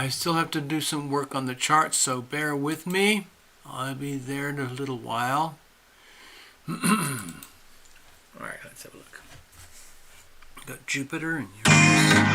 I still have to do some work on the chart, so bear with me. I'll be there in a little while. All right, let's have a look. Got Jupiter and Uranus.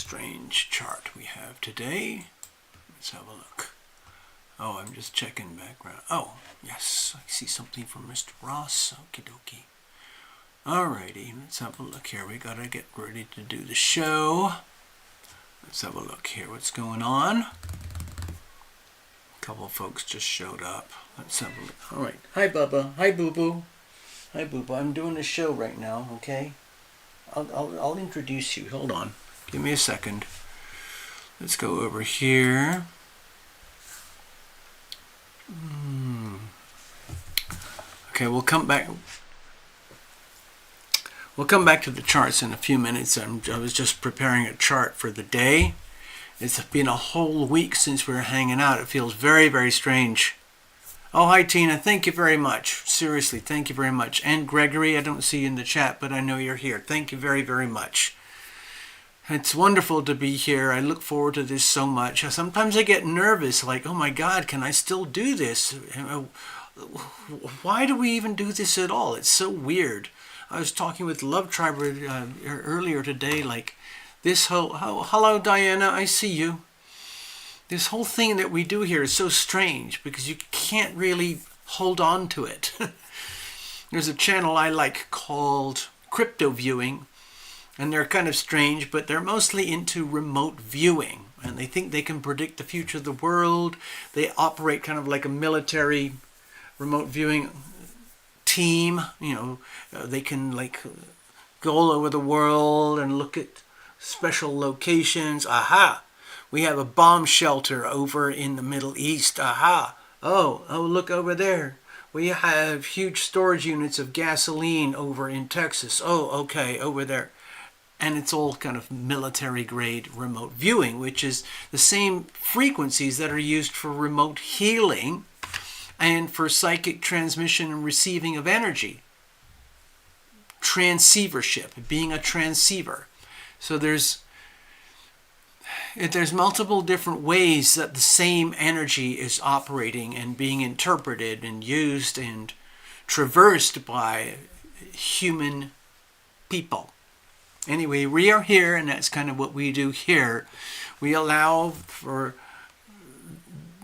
strange chart we have today. Let's have a look. Oh, I'm just checking background. Oh, yes, I see something from Mr. Ross. Okie dokie. Alrighty, let's have a look here. We gotta get ready to do the show. Let's have a look here. What's going on? A couple of folks just showed up. Let's have a look. Alright. Hi, Bubba. Hi, Boo Boo. Hi, Boo Boo. I'm doing a show right now, okay? I'll introduce you. Hold on. Give me a second. Let's go over here. Okay, we'll come back. We'll come back to the charts in a few minutes. I was just preparing a chart for the day. It's been a whole week since we were hanging out. It feels very, very strange. Oh, hi, Tina. Thank you very much. Seriously, thank you very much. And Gregory, I don't see you in the chat, but I know you're here. Thank you very, very much. It's wonderful to be here. I look forward to this so much. Sometimes I get nervous, like, oh my God, can I still do this? Why do we even do this at all? It's so weird. I was talking with Love Tribe earlier today, like this whole, hello Diana, I see you. This whole thing that we do here is so strange because you can't really hold on to it. There's a channel I like called Crypto Viewing, and they're kind of strange, but they're mostly into remote viewing, and they think they can predict the future of the world. They operate kind of like a military remote viewing team. You know, they can like go all over the world and look at special locations. Aha! We have a bomb shelter over in the Middle East. Aha! Oh, look over there. We have huge storage units of gasoline over in Texas. Oh, okay, over there. And it's all kind of military grade remote viewing, which is the same frequencies that are used for remote healing and for psychic transmission and receiving of energy. Transceivership, being a transceiver. So there's multiple different ways that the same energy is operating and being interpreted and used and traversed by human people. Anyway, we are here, and that's kind of what we do here. We allow for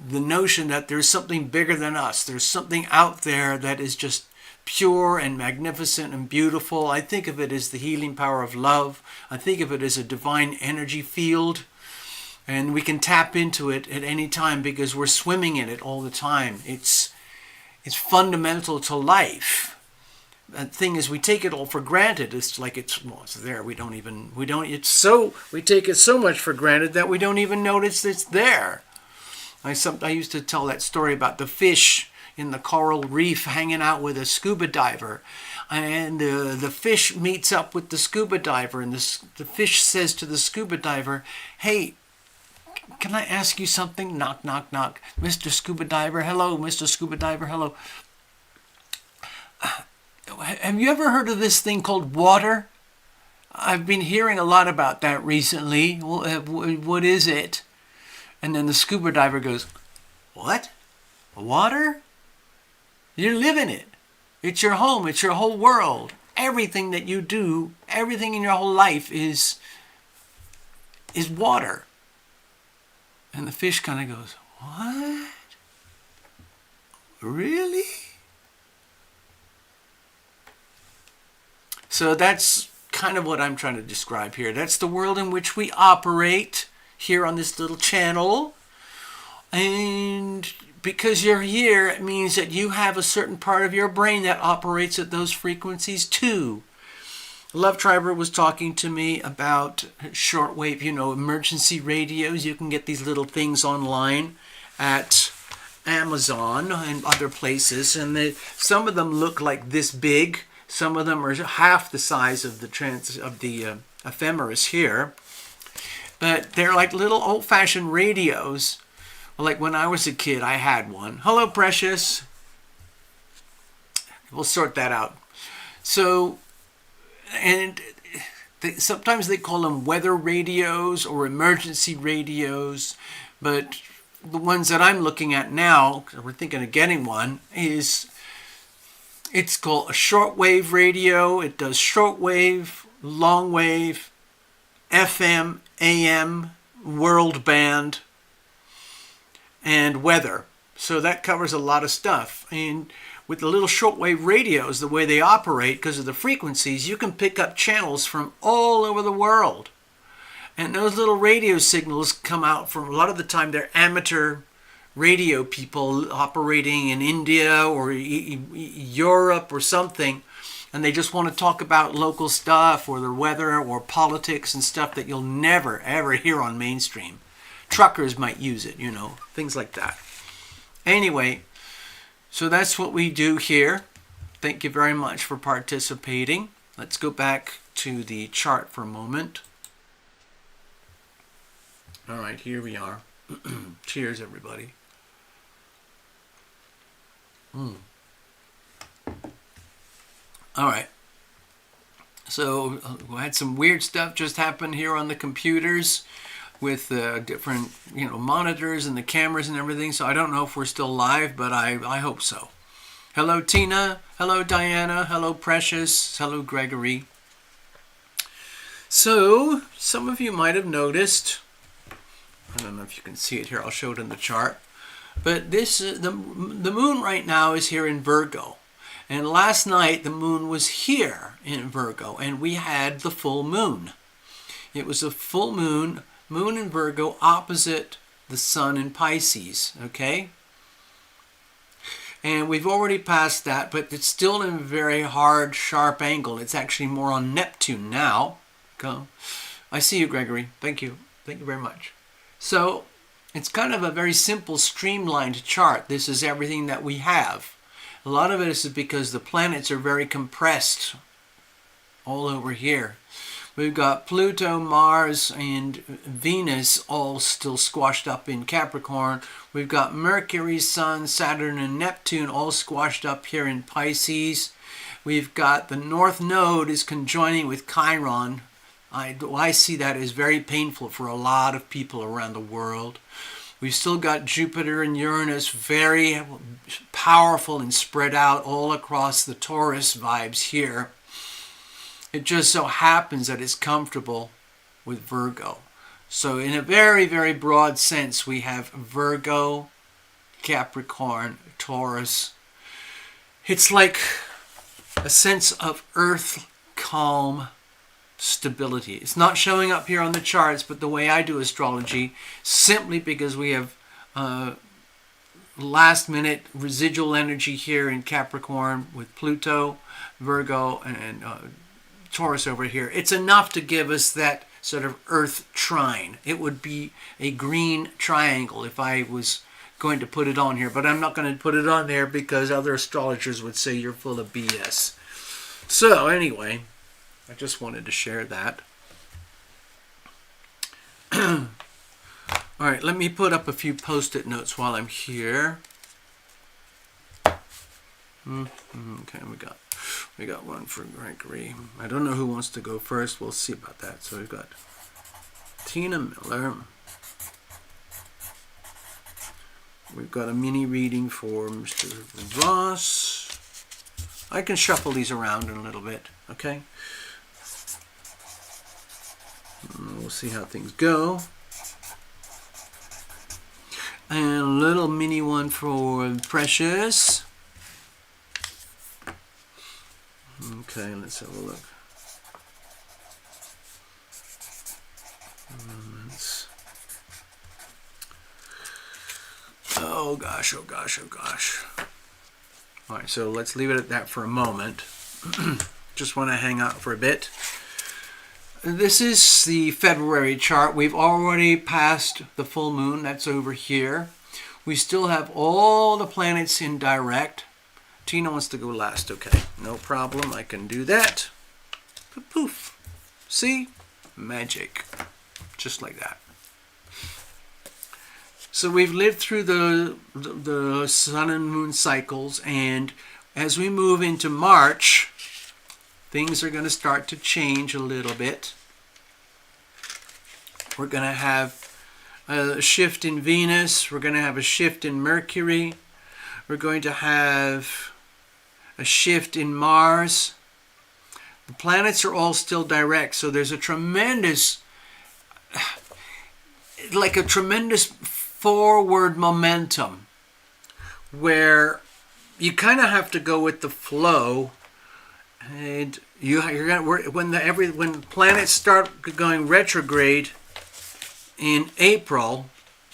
the notion that there's something bigger than us. There's something out there that is just pure and magnificent and beautiful. I think of it as the healing power of love. I think of it as a divine energy field. And we can tap into it at any time because we're swimming in it all the time. It's fundamental to life. The thing is, we take it all for granted. It's like it's there. We take it so much for granted that we don't even notice it's there. I used to tell that story about the fish in the coral reef hanging out with a scuba diver. And the fish meets up with the scuba diver, and the fish says to the scuba diver, "Hey, can I ask you something?" Knock, knock, knock. Mr. Scuba Diver, hello. Mr. Scuba Diver, hello. Have you ever heard of this thing called water? I've been hearing a lot about that recently. What is it? And then the scuba diver goes, "What? Water? You live in it. It's your home. It's your whole world. Everything that you do, everything in your whole life is water." And the fish kind of goes, "What? Really?" So that's kind of what I'm trying to describe here. That's the world in which we operate here on this little channel. And because you're here, it means that you have a certain part of your brain that operates at those frequencies too. Love Triber was talking to me about shortwave, emergency radios. You can get these little things online at Amazon and other places, and some of them look like this big. Some of them are half the size of the ephemeris here, but they're like little old-fashioned radios. Like when I was a kid, I had one. Hello, Precious. We'll sort that out. So, and sometimes they call them weather radios or emergency radios, but the ones that I'm looking at now, we're thinking of getting one, it's called a shortwave radio. It does shortwave, long wave, FM, FM, AM, world band, and weather. So that covers a lot of stuff. And with the little shortwave radios, the way they operate, because of the frequencies, you can pick up channels from all over the world. And those little radio signals come out from, a lot of the time, they're amateur radio people operating in India or Europe or something. And they just want to talk about local stuff or the weather or politics and stuff that you'll never, ever hear on mainstream. Truckers might use it, you know, things like that. Anyway, so that's what we do here. Thank you very much for participating. Let's go back to the chart for a moment. All right, here we are. Cheers, everybody. All right. So we had some weird stuff just happen here on the computers with different, monitors and the cameras and everything. So I don't know if we're still live, but I hope so. Hello, Tina. Hello, Diana. Hello, Precious. Hello, Gregory. So some of you might have noticed, I don't know if you can see it here. I'll show it in the chart. But this, the moon right now is here in Virgo. And last night the moon was here in Virgo, and we had the full moon. It was a full moon, moon in Virgo opposite the sun in Pisces, okay? And we've already passed that, but it's still in a very hard, sharp angle. It's actually more on Neptune now. Go. I see you, Gregory. Thank you. Thank you very much. So it's kind of a very simple, streamlined chart. This is everything that we have. A lot of it is because the planets are very compressed all over here. We've got Pluto, Mars, and Venus all still squashed up in Capricorn. We've got Mercury, Sun, Saturn, and Neptune all squashed up here in Pisces. We've got the North Node is conjoining with Chiron. I see that as very painful for a lot of people around the world. We've still got Jupiter and Uranus very powerful and spread out all across the Taurus vibes here. It just so happens that it's comfortable with Virgo. So in a very, very broad sense, we have Virgo, Capricorn, Taurus. It's like a sense of earth calm stability. It's not showing up here on the charts, but the way I do astrology, simply because we have last minute residual energy here in Capricorn with Pluto, Virgo, and Taurus over here. It's enough to give us that sort of earth trine. It would be a green triangle if I was going to put it on here, but I'm not going to put it on there because other astrologers would say you're full of BS. So anyway, I just wanted to share that. All right, let me put up a few post-it notes while I'm here. Okay, we got one for Gregory. I don't know who wants to go first. We'll see about that. So we've got Tina Miller. We've got a mini reading for Mr. Ross. I can shuffle these around in a little bit, okay? We'll see how things go. And a little mini one for Precious. Okay, let's have a look. Oh gosh, oh gosh, oh gosh. All right, so let's leave it at that for a moment. Just want to hang out for a bit. This is the February chart. We've already passed the full moon. That's over here. We still have all the planets in direct. Tina wants to go last. Okay, no problem. I can do that. Poof. See? Magic. Just like that. So we've lived through the sun and moon cycles, and as we move into March, things are going to start to change a little bit. We're going to have a shift in Venus. We're going to have a shift in Mercury. We're going to have a shift in Mars. The planets are all still direct, so there's a tremendous like a tremendous forward momentum where you kind of have to go with the flow, and you're gonna when planets start going retrograde in April,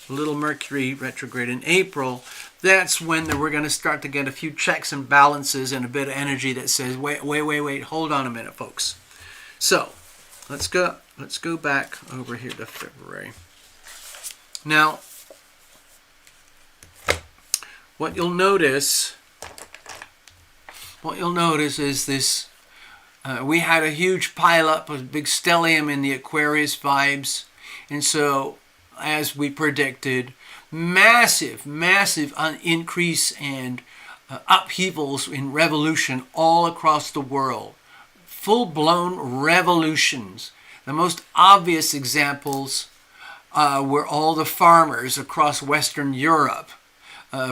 little Mercury retrograde in April, that's when we're going to start to get a few checks and balances and a bit of energy that says, wait, hold on a minute, folks. So let's go back over here to February. Now, what you'll notice is this. We had a huge pileup of big stellium in the Aquarius vibes, and so, as we predicted, massive increase and upheavals in revolution all across the world. Full-blown revolutions. The most obvious examples were all the farmers across Western Europe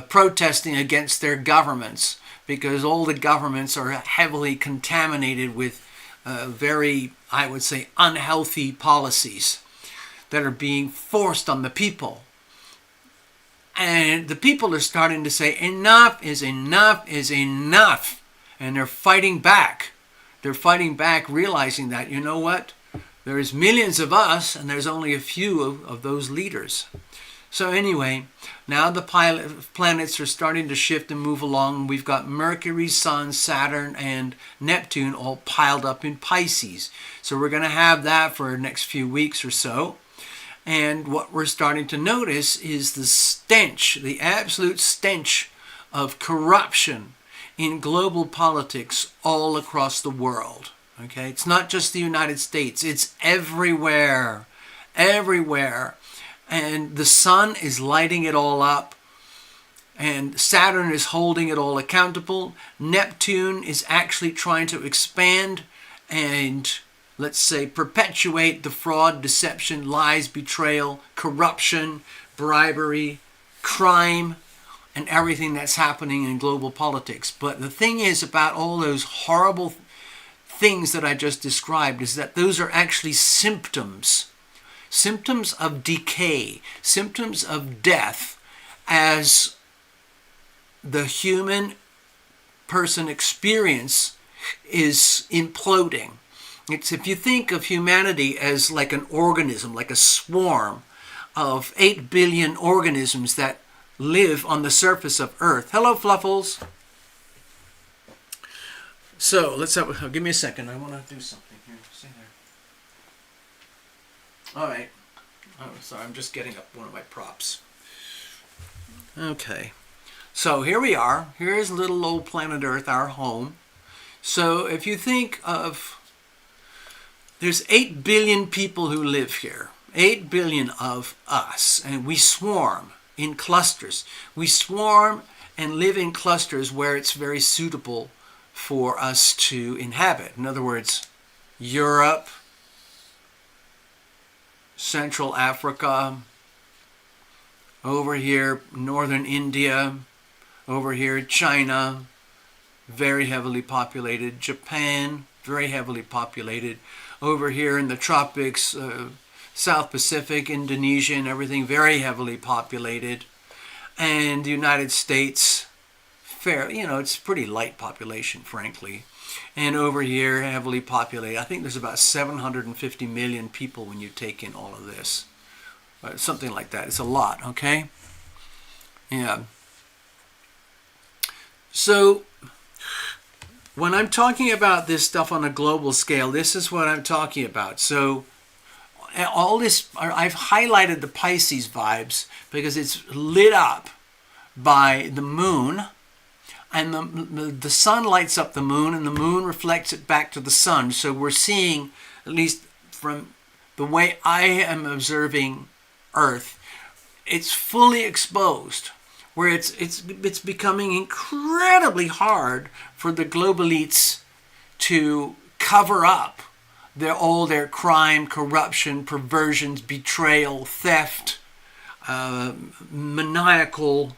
protesting against their governments, because all the governments are heavily contaminated with very, I would say, unhealthy policies that are being forced on the people. And the people are starting to say, enough is enough is enough. And they're fighting back. They're fighting back, realizing that, you know what? There's millions of us, and there's only a few of those leaders. So anyway, now the planets are starting to shift and move along. We've got Mercury, Sun, Saturn, and Neptune all piled up in Pisces. So we're going to have that for the next few weeks or so. And what we're starting to notice is the stench, the absolute stench of corruption in global politics all across the world. Okay, it's not just the United States, it's everywhere, everywhere. And the sun is lighting it all up, and Saturn is holding it all accountable. Neptune is actually trying to expand and, let's say, perpetuate the fraud, deception, lies, betrayal, corruption, bribery, crime, and everything that's happening in global politics. But the thing is about all those horrible things that I just described is that those are actually symptoms of decay, symptoms of death, as the human person experience is imploding. It's, if you think of humanity as like an organism, like a swarm of 8 billion organisms that live on the surface of Earth. Hello, Fluffles. So let's have, give me a second. I want to do something here. Stay there. All right. Oh, sorry, I'm just getting up one of my props. Okay. So here we are. Here's little old planet Earth, our home. So if you think of, there's 8 billion people who live here. 8 billion of us. And we swarm in clusters. We swarm and live in clusters where it's very suitable for us to inhabit. In other words, Europe, Central Africa, over here, northern India, over here, China, very heavily populated. Japan, very heavily populated. Over here in the tropics, South Pacific, Indonesia, and everything, very heavily populated. And the United States, fair, you know, it's pretty light population, frankly. And over here, heavily populated. I think there's about 750 million people when you take in all of this. Something like that. It's a lot, okay? Yeah. So, when I'm talking about this stuff on a global scale, this is what I'm talking about. So, all this, I've highlighted the Pisces vibes because it's lit up by the moon. And the sun lights up the moon, and the moon reflects it back to the sun. So we're seeing, at least from the way I am observing Earth, it's fully exposed, where it's becoming incredibly hard for the global elites to cover up all their crime, corruption, perversions, betrayal, theft, maniacal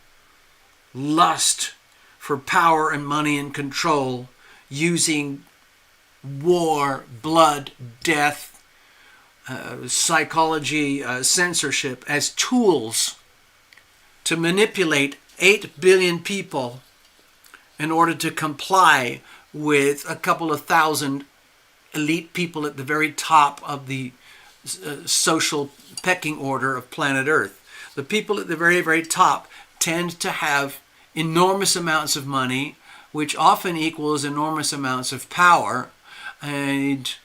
lust for power and money and control, using war, blood, death, psychology, censorship as tools to manipulate 8 billion people in order to comply with a couple of thousand elite people at the very top of the social pecking order of planet Earth. The people at the very, very top tend to have enormous amounts of money, which often equals enormous amounts of power and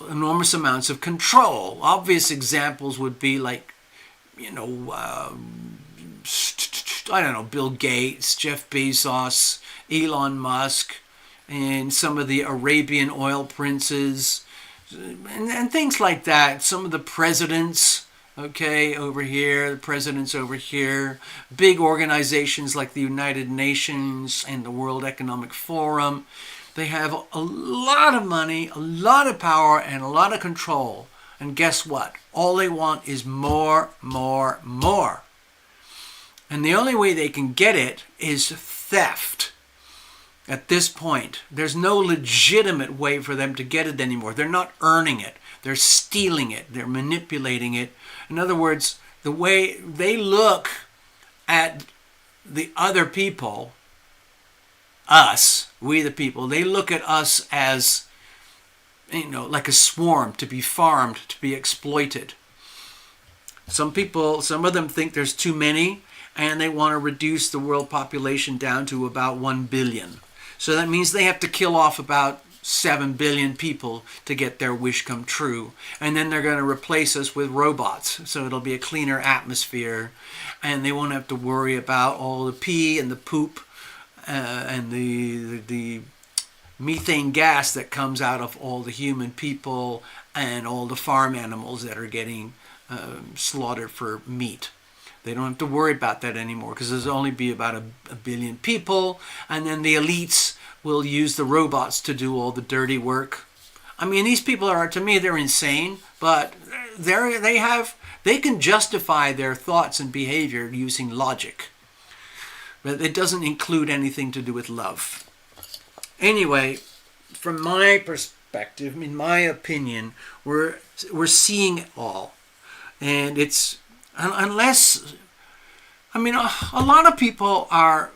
enormous amounts of control. Obvious examples would be like, Bill Gates, Jeff Bezos, Elon Musk, and some of the Arabian oil princes, and things like that. Some of the presidents, over here, the presidents over here, big organizations like the United Nations and the World Economic Forum. They have a lot of money, a lot of power, and a lot of control. And guess what? All they want is more, more, more. And the only way they can get it is theft. At this point, there's no legitimate way for them to get it anymore. They're not earning it. They're stealing it. They're manipulating it. In other words, the way they look at the other people, us, we the people, they look at us as, like a swarm to be farmed, to be exploited. Some of them think there's too many, and they want to reduce the world population down to about 1 billion. So that means they have to kill off about 7 billion people to get their wish come true. And then they're going to replace us with robots. So it'll be a cleaner atmosphere. And they won't have to worry about all the pee and the poop and the methane gas that comes out of all the human people and all the farm animals that are getting slaughtered for meat. They don't have to worry about that anymore because there's only be about a billion people, and then the elites will use the robots to do all the dirty work. I mean, these people are, to me, they're insane, but they can justify their thoughts and behavior using logic. But it doesn't include anything to do with love. Anyway, from my perspective, in my opinion, we're seeing it all. And it's, unless, a lot of people are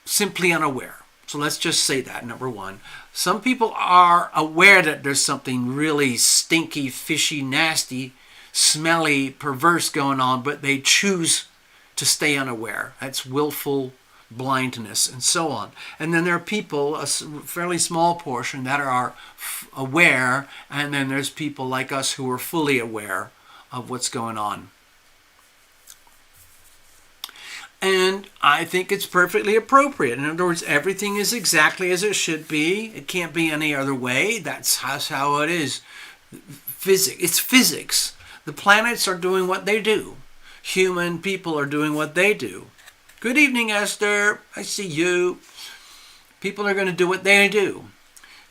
simply unaware. So let's just say that, number one. Some people are aware that there's something really stinky, fishy, nasty, smelly, perverse going on, but they choose to stay unaware. That's willful blindness and so on. And then there are people, a fairly small portion, that are aware, and then there's people like us who are fully aware of what's going on. And I think it's perfectly appropriate. In other words, everything is exactly as it should be. It can't be any other way. That's how it is. It's physics. The planets are doing what they do. Human people are doing what they do. Good evening, Esther. I see you. People are going to do what they do.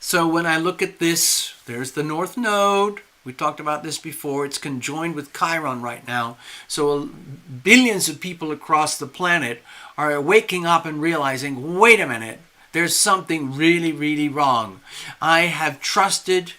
So when I look at this, there's the North Node. We talked about this before. It's conjoined with Chiron right now. So billions of people across the planet are waking up and realizing, wait a minute, there's something really, really wrong. I have trusted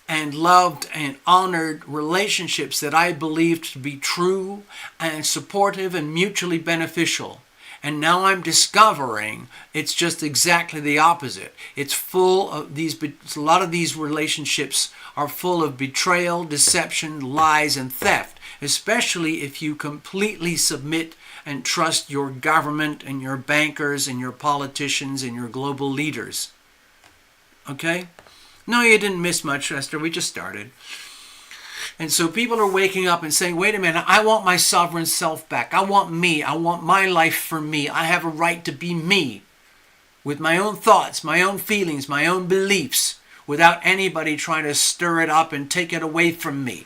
and loved and honored relationships that I believed to be true and supportive and mutually beneficial. And now I'm discovering it's just exactly the opposite. It's full of a lot of these relationships are full of betrayal, deception, lies, and theft, especially if you completely submit and trust your government and your bankers and your politicians and your global leaders. Okay? No, you didn't miss much, Esther. We just started. And so people are waking up and saying, wait a minute, I want my sovereign self back. I want me. I want my life for me. I have a right to be me with my own thoughts, my own feelings, my own beliefs, without anybody trying to stir it up and take it away from me.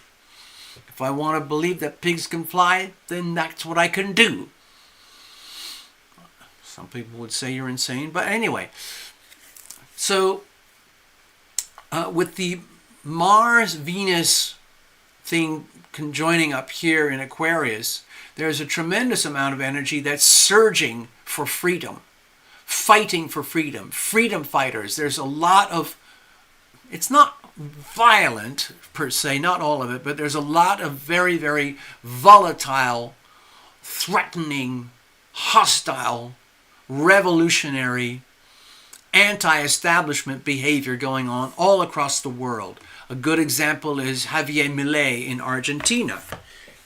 If I want to believe that pigs can fly, then that's what I can do. Some people would say you're insane, but anyway. So with the Mars-Venus thing conjoining up here in Aquarius, there's a tremendous amount of energy that's surging for freedom, fighting for freedom, freedom fighters. There's a lot of, it's not violent per se, not all of it, but there's a lot of very, very volatile, threatening, hostile, revolutionary, anti-establishment behavior going on all across the world. A good example is Javier Milei in Argentina.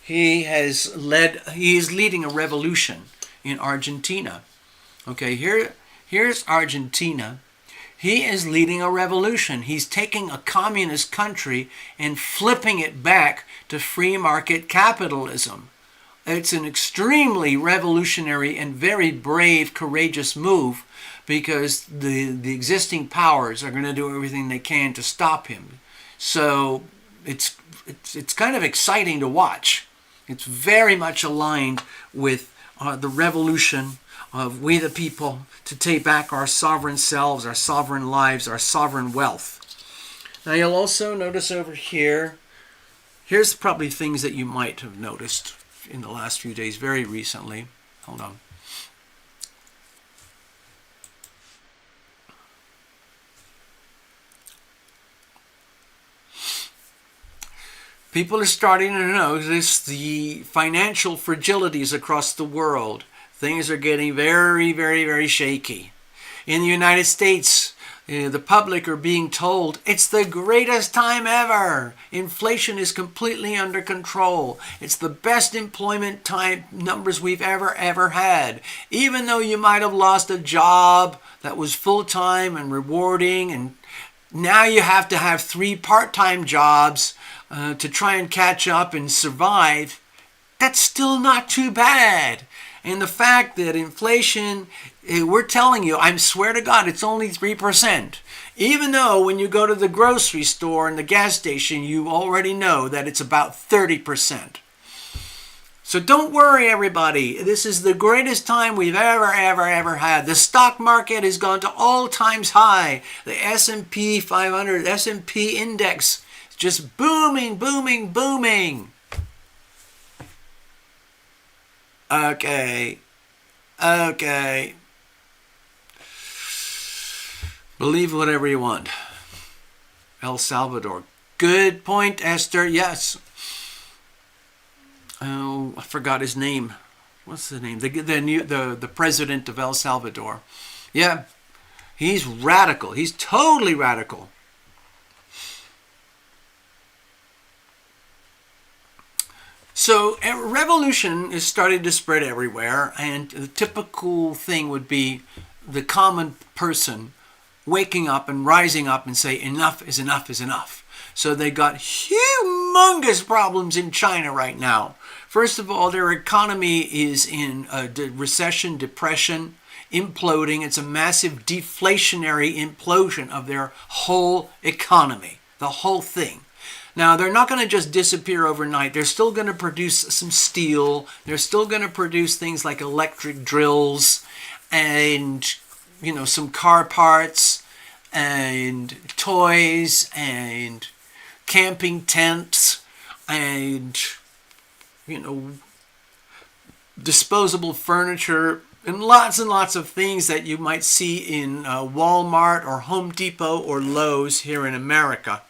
He is leading a revolution in Argentina. Okay, here's Argentina. He is leading a revolution. He's taking a communist country and flipping it back to free market capitalism. It's an extremely revolutionary and very brave, courageous move, because the existing powers are going to do everything they can to stop him. So it's kind of exciting to watch. It's very much aligned with the revolution of we the people to take back our sovereign selves, our sovereign lives, our sovereign wealth. Now you'll also notice over here, here's probably things that you might have noticed in the last few days, very recently. Hold on. People are starting to notice the financial fragilities across the world. Things are getting very, very, very shaky. In the United States, the public are being told it's the greatest time ever. Inflation is completely under control. It's the best employment time numbers we've ever had. Even though you might have lost a job that was full-time and rewarding, and now you have to have 3 part-time jobs to try and catch up and survive, that's still not too bad. And the fact that inflation, we're telling you, I swear to God, it's only 3%. Even though when you go to the grocery store and the gas station, you already know that it's about 30%. So don't worry, everybody. This is the greatest time we've ever had. The stock market has gone to all-time high. The S&P 500, S&P index, is just booming, booming, booming. Okay. Believe whatever you want. El Salvador. Good point, Esther. Yes. Oh, I forgot his name. What's the name? The president of El Salvador. Yeah. He's radical. He's totally radical. So a revolution is starting to spread everywhere, and the typical thing would be the common person waking up and rising up and say enough is enough is enough. So they got humongous problems in China right now. First of all, their economy is in a recession, depression, imploding. It's a massive deflationary implosion of their whole economy, the whole thing. Now, they're not going to just disappear overnight. They're still going to produce some steel. They're still going to produce things like electric drills and, some car parts and toys and camping tents and, disposable furniture and lots of things that you might see in Walmart or Home Depot or Lowe's here in America.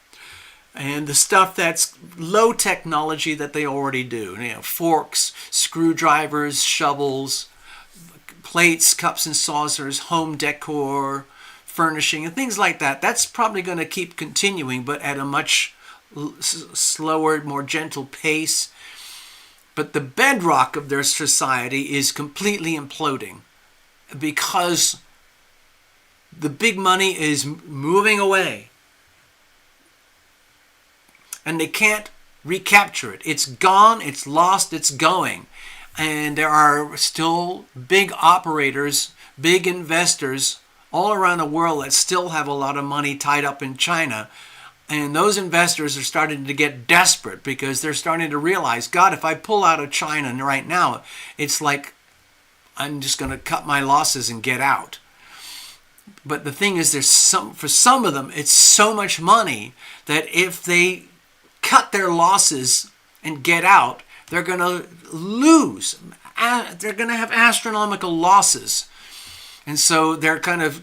And the stuff that's low technology that they already do. Forks, screwdrivers, shovels, plates, cups and saucers, home decor, furnishing, and things like that. That's probably going to keep continuing, but at a much slower, more gentle pace. But the bedrock of their society is completely imploding because the big money is moving away. And they can't recapture it. It's gone, it's lost, it's going. And there are still big operators, big investors all around the world that still have a lot of money tied up in China. And those investors are starting to get desperate because they're starting to realize, God, if I pull out of China right now, it's like I'm just going to cut my losses and get out. But the thing is, for some of them, it's so much money that if they cut their losses and get out, they're going to lose. They're going to have astronomical losses. And so they're kind of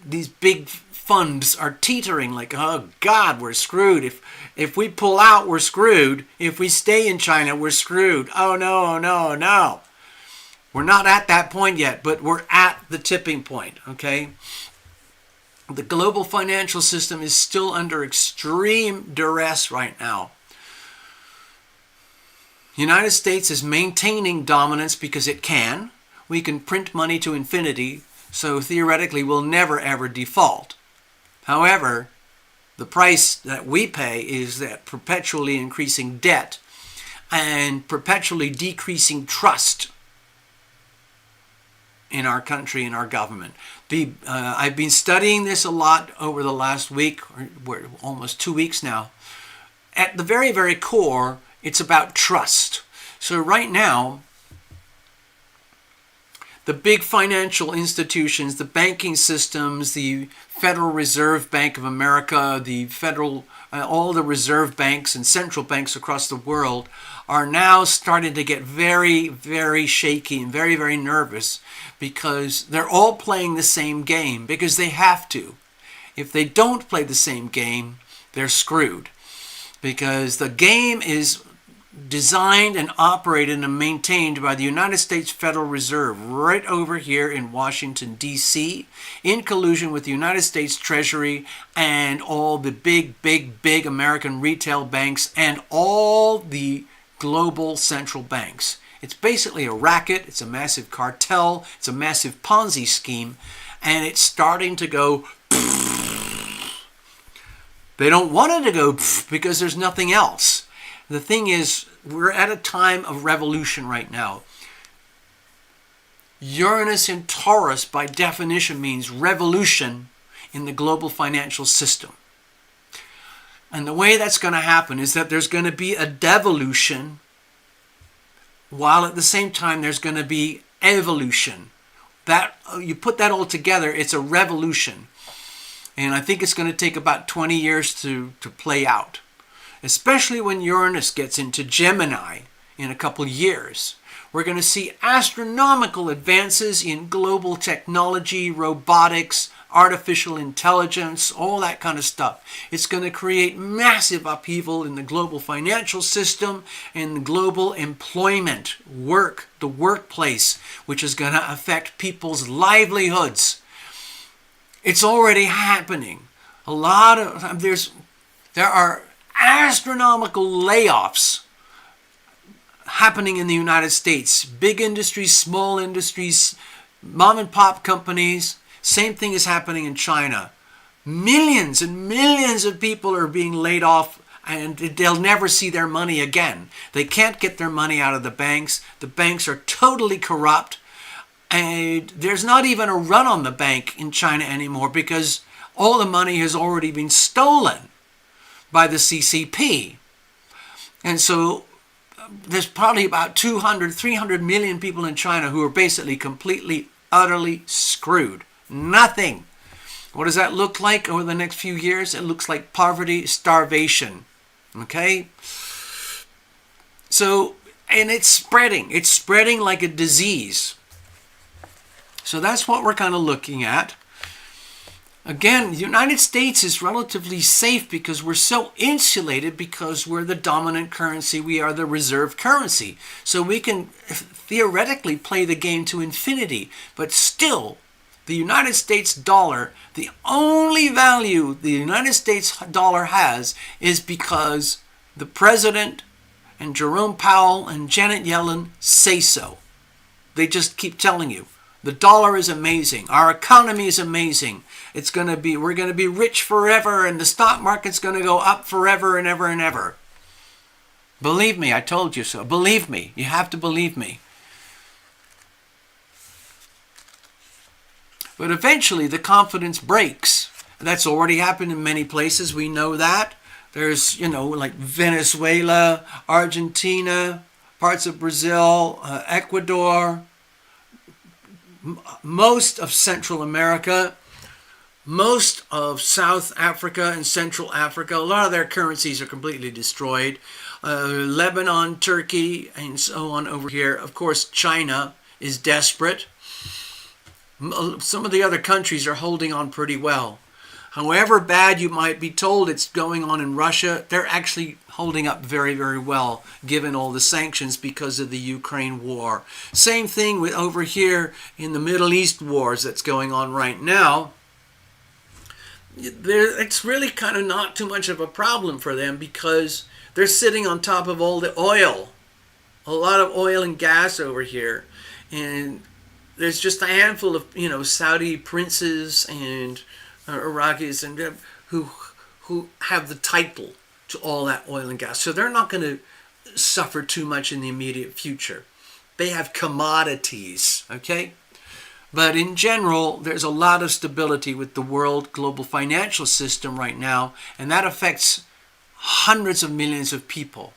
these big funds are teetering like, oh God, we're screwed. If we pull out, we're screwed. If we stay in China, we're screwed. Oh no, oh no, oh no. We're not at that point yet, but we're at the tipping point, okay? The global financial system is still under extreme duress right now. The United States is maintaining dominance because it can. We can print money to infinity, so theoretically we'll never ever default. However, the price that we pay is that perpetually increasing debt and perpetually decreasing trust in our country and our government. I've been studying this a lot over the last week, or almost 2 weeks now. At the very, very core, it's about trust. So right now, the big financial institutions, the banking systems, the Federal Reserve Bank of America, all the reserve banks and central banks across the world are now starting to get very, very shaky and very, very nervous because they're all playing the same game because they have to. If they don't play the same game, they're screwed because the game is designed and operated and maintained by the United States Federal Reserve right over here in Washington, D.C., in collusion with the United States Treasury and all the big American retail banks and all the global central banks. It's basically a racket, it's a massive cartel, it's a massive Ponzi scheme, and it's starting to go. They don't want it to go because there's nothing else. The thing is, we're at a time of revolution right now. Uranus in Taurus, by definition, means revolution in the global financial system. And the way that's going to happen is that there's going to be a devolution, while at the same time there's going to be evolution. That you put that all together, it's a revolution. And I think it's going to take about 20 years to play out. Especially when Uranus gets into Gemini in a couple years. We're going to see astronomical advances in global technology, robotics, artificial intelligence, all that kind of stuff. It's going to create massive upheaval in the global financial system and global employment, the workplace, which is going to affect people's livelihoods. It's already happening. There are astronomical layoffs happening in the United States. Big industries, small industries, mom and pop companies. Same thing is happening in China. Millions and millions of people are being laid off and they'll never see their money again. They can't get their money out of the banks. The banks are totally corrupt. And there's not even a run on the bank in China anymore because all the money has already been stolen by the CCP. And so there's probably about 300 million people in China who are basically completely, utterly screwed. Nothing. What does that look like over the next few years? It looks like poverty, starvation. Okay? So, and it's spreading. It's spreading like a disease. So that's what we're kind of looking at. Again, the United States is relatively safe because we're so insulated because we're the dominant currency. We are the reserve currency. So we can theoretically play the game to infinity. But still, the United States dollar, the only value the United States dollar has is because the president and Jerome Powell and Janet Yellen say so. They just keep telling you. The dollar is amazing. Our economy is amazing. We're going to be rich forever, and the stock market's going to go up forever and ever and ever. Believe me, I told you so. Believe me. You have to believe me. But eventually the confidence breaks. That's already happened in many places. We know that. There's, like Venezuela, Argentina, parts of Brazil, Ecuador, most of Central America, most of South Africa and Central Africa. A lot of their currencies are completely destroyed. Lebanon, Turkey, and so on over here. Of course, China is desperate. Some of the other countries are holding on pretty well. However bad you might be told it's going on in Russia, they're actually holding up very, very well given all the sanctions because of the Ukraine war. Same thing with over here in the Middle East wars that's going on right now. It's really kind of not too much of a problem for them because they're sitting on top of all the oil. A lot of oil and gas over here. And there's just a handful of, Saudi princes and Iraqis and who have the title to all that oil and gas. So they're not going to suffer too much in the immediate future. They have commodities, okay? But in general, there's a lot of stability with the world global financial system right now, and that affects hundreds of millions of people.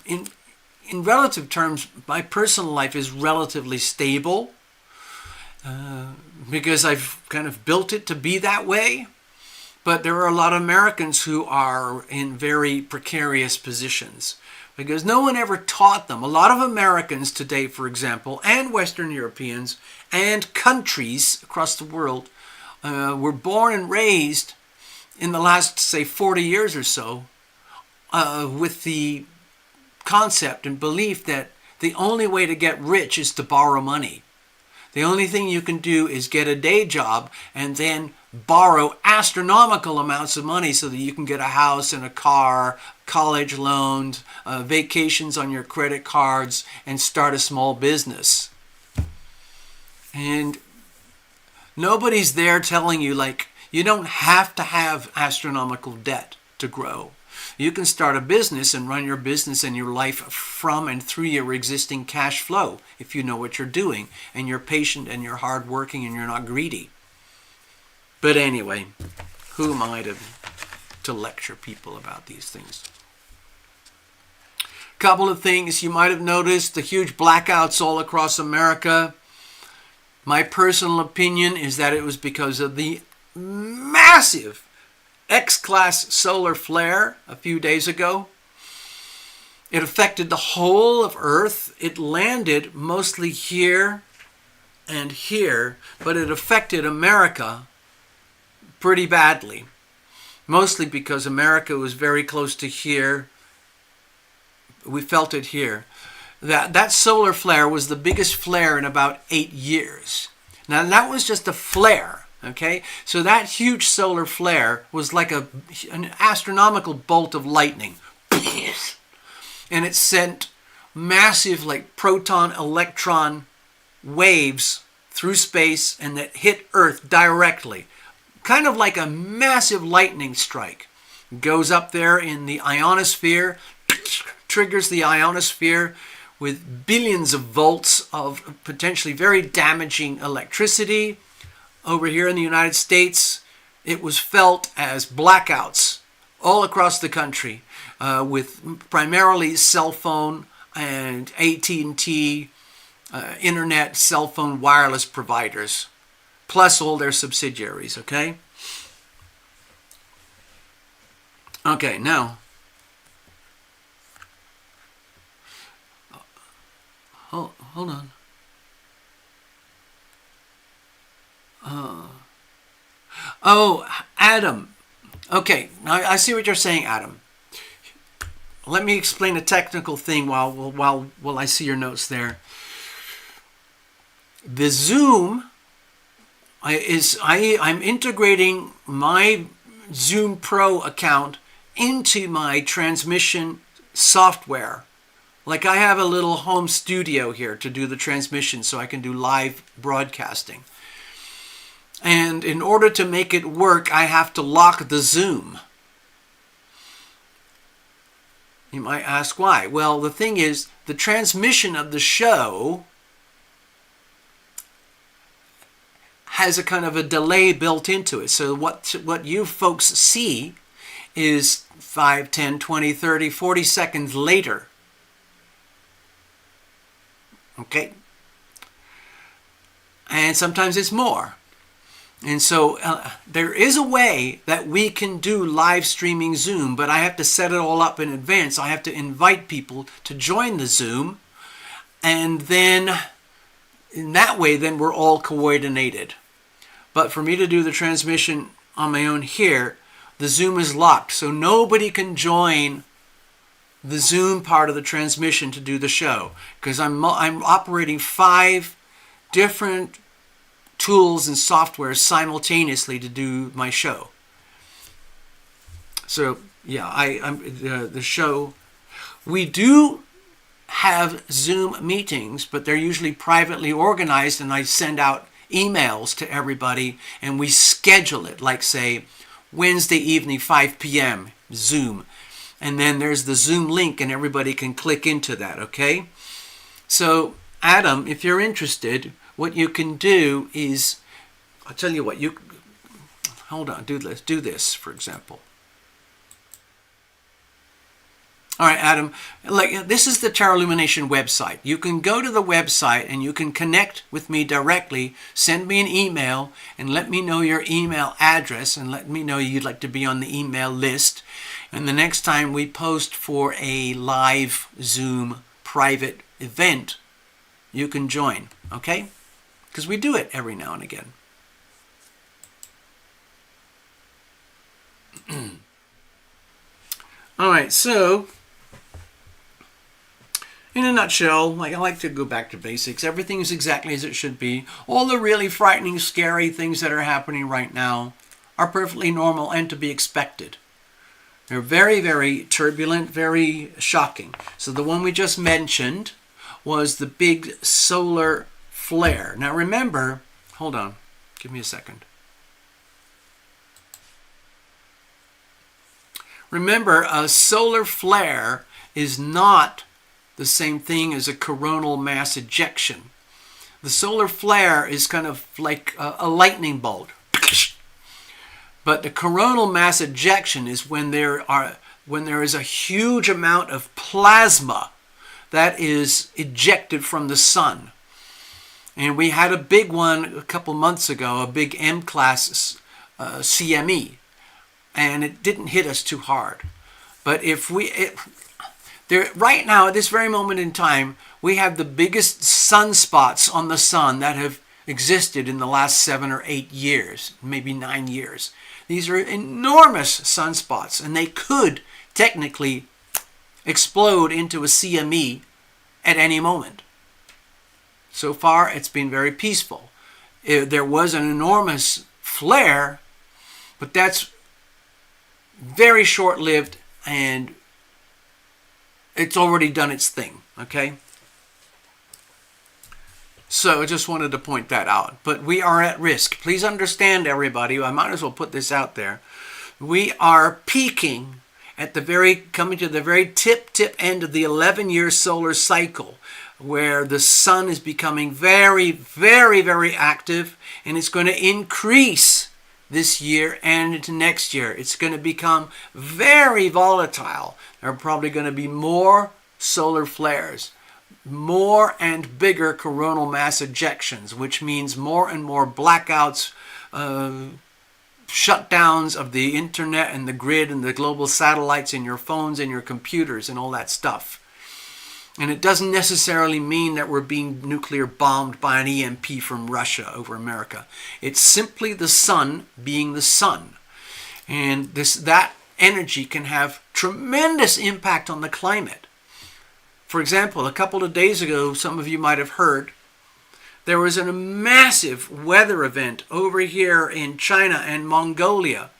In relative terms, my personal life is relatively stable. Because I've kind of built it to be that way. But there are a lot of Americans who are in very precarious positions because no one ever taught them. A lot of Americans today, for example, and Western Europeans and countries across the world were born and raised in the last, say, 40 years or so with the concept and belief that the only way to get rich is to borrow money. The only thing you can do is get a day job and then borrow astronomical amounts of money so that you can get a house and a car, college loans, vacations on your credit cards, and start a small business. And nobody's there telling you, like, you don't have to have astronomical debt to grow. You can start a business and run your business and your life from and through your existing cash flow if you know what you're doing and you're patient and you're hardworking and you're not greedy. But anyway, who am I to lecture people about these things? Couple of things you might have noticed, the huge blackouts all across America. My personal opinion is that it was because of the massive X-class solar flare a few days ago. It affected the whole of Earth. It landed mostly here and here, but it affected America pretty badly. Mostly because America was very close to here. We felt it here. That solar flare was the biggest flare in about 8 years. Now that was just a flare. Okay, so that huge solar flare was like an astronomical bolt of lightning. And it sent massive like proton electron waves through space and that hit Earth directly. Kind of like a massive lightning strike. Goes up there in the ionosphere, triggers the ionosphere with billions of volts of potentially very damaging electricity. Over here in the United States, it was felt as blackouts all across the country with primarily cell phone and AT&T internet, cell phone, wireless providers, plus all their subsidiaries, okay? Okay, now, hold on. Oh, Adam. Okay, now I see what you're saying, Adam. Let me explain a technical thing while I see your notes there. The Zoom I'm integrating my Zoom Pro account into my transmission software. Like I have a little home studio here to do the transmission so I can do live broadcasting. And in order to make it work, I have to lock the Zoom. You might ask why. Well, the thing is, the transmission of the show has a kind of a delay built into it. So what you folks see is 5, 10, 20, 30, 40 seconds later. Okay? And sometimes it's more. And so there is a way that we can do live streaming Zoom, but I have to set it all up in advance. I have to invite people to join the Zoom. And then in that way, then we're all coordinated. But for me to do the transmission on my own here, the Zoom is locked, so nobody can join the Zoom part of the transmission to do the show, because I'm operating 5 different tools and software simultaneously to do my show. So yeah, the show, we do have Zoom meetings, but they're usually privately organized, and I send out emails to everybody and we schedule it, like say Wednesday evening 5 p.m. Zoom, and then there's the Zoom link and everybody can click into that. Okay, so Adam, if you're interested, what you can do is, I'll tell you what, you hold on, do this for example. All right, Adam, like this is the TarotLumination website. You can go to the website and you can connect with me directly, send me an email and let me know your email address and let me know you'd like to be on the email list. And the next time we post for a live Zoom private event, you can join, okay? Because we do it every now and again. All right, so in a nutshell, I like to go back to basics. Everything is exactly as it should be. All the really frightening, scary things that are happening right now are perfectly normal and to be expected. They're very, very turbulent, very shocking. So the one we just mentioned was the big solar flare. Now remember, hold on, give me a second. Remember, a solar flare is not the same thing as a coronal mass ejection. The solar flare is kind of like a lightning bolt. But the coronal mass ejection is when there is a huge amount of plasma that is ejected from the sun. And we had a big one a couple months ago, a big M-class CME, and it didn't hit us too hard. But right now, at this very moment in time, we have the biggest sunspots on the sun that have existed in the last 7 or 8 years, maybe 9 years. These are enormous sunspots, and they could technically explode into a CME at any moment. So far, it's been very peaceful. There was an enormous flare, but that's very short-lived, and it's already done its thing, okay? So I just wanted to point that out. But we are at risk. Please understand, everybody, I might as well put this out there. We are peaking at coming to the very tip end of the 11-year solar cycle, where the sun is becoming very, very, very active, and it's going to increase this year and into next year. It's going to become very volatile. There are probably going to be more solar flares, more and bigger coronal mass ejections, which means more and more blackouts, shutdowns of the internet and the grid and the global satellites in your phones and your computers and all that stuff. And it doesn't necessarily mean that we're being nuclear bombed by an EMP from Russia over America. It's simply the sun being the sun. And that energy can have tremendous impact on the climate. For example, a couple of days ago, some of you might have heard, there was a massive weather event over here in China and Mongolia,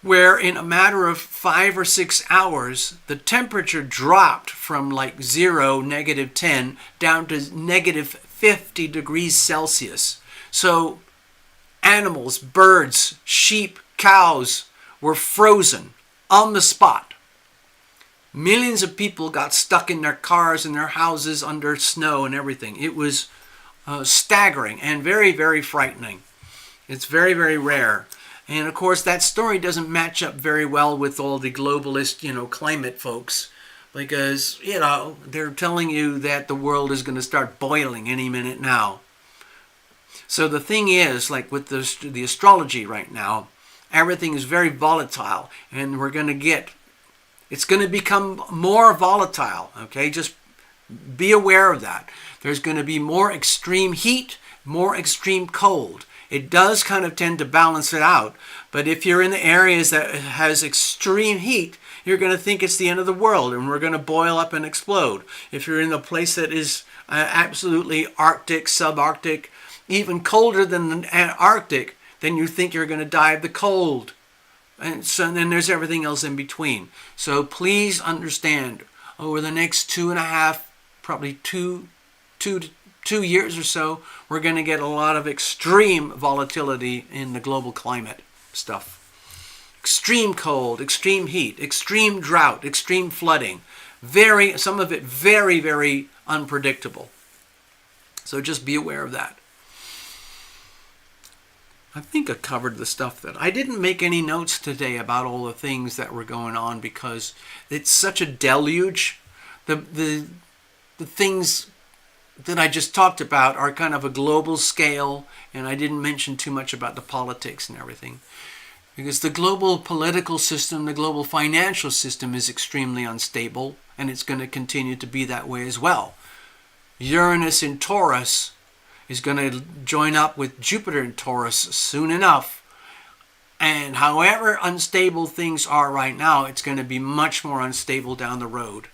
where in a matter of 5 or 6 hours, the temperature dropped from like 0, -10, down to -50 degrees Celsius. So animals, birds, sheep, cows were frozen on the spot. Millions of people got stuck in their cars and their houses under snow and everything. It was staggering and very, very frightening. It's very, very rare. And of course, that story doesn't match up very well with all the globalist, climate folks, because, they're telling you that the world is going to start boiling any minute now. So the thing is, like with the astrology right now, everything is very volatile, and it's going to become more volatile, okay? Just be aware of that. There's going to be more extreme heat, more extreme cold. It does kind of tend to balance it out. But if you're in the areas that has extreme heat, you're going to think it's the end of the world and we're going to boil up and explode. If you're in a place that is absolutely Arctic, subarctic, even colder than the Antarctic, then you think you're going to die of the cold. And so then there's everything else in between. So please understand, over the next 2.5, probably two years or so, we're going to get a lot of extreme volatility in the global climate stuff. Extreme cold, extreme heat, extreme drought, extreme flooding. Some of it very, very unpredictable. So just be aware of that. I think I covered the stuff that I didn't make any notes today about all the things that were going on because it's such a deluge. The things that I just talked about are kind of a global scale, and I didn't mention too much about the politics and everything. Because the global political system, the global financial system is extremely unstable, and it's going to continue to be that way as well. Uranus in Taurus is going to join up with Jupiter in Taurus soon enough. And however unstable things are right now, it's going to be much more unstable down the road.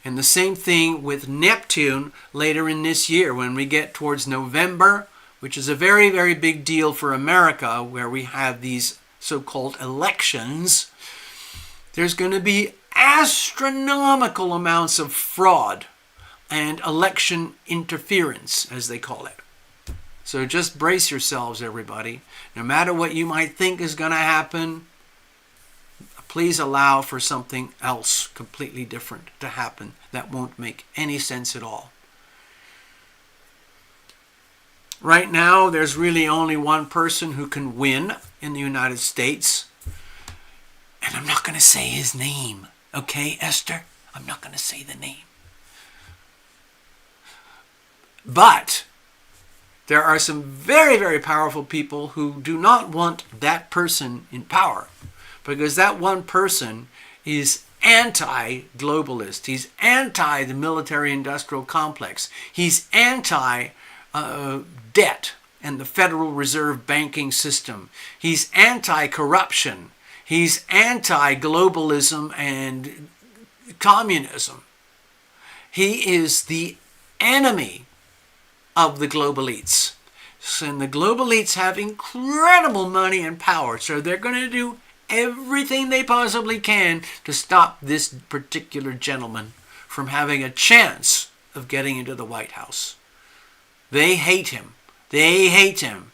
And the same thing with Neptune later in this year when we get towards November, which is a very, very big deal for America, where we have these so-called elections. There's going to be astronomical amounts of fraud and election interference, as they call it. So just brace yourselves, everybody. No matter what you might think is going to happen, please allow for something else completely different to happen that won't make any sense at all. Right now, there's really only one person who can win in the United States. And I'm not going to say his name. Okay, Esther? I'm not going to say the name. But there are some very, very powerful people who do not want that person in power. Because that one person is anti-globalist. He's anti the military-industrial complex. He's anti-debt and the Federal Reserve banking system. He's anti-corruption. He's anti-globalism and communism. He is the enemy of the global elites. And the global elites have incredible money and power, so they're going to do everything they possibly can to stop this particular gentleman from having a chance of getting into the White House. They hate him. They hate him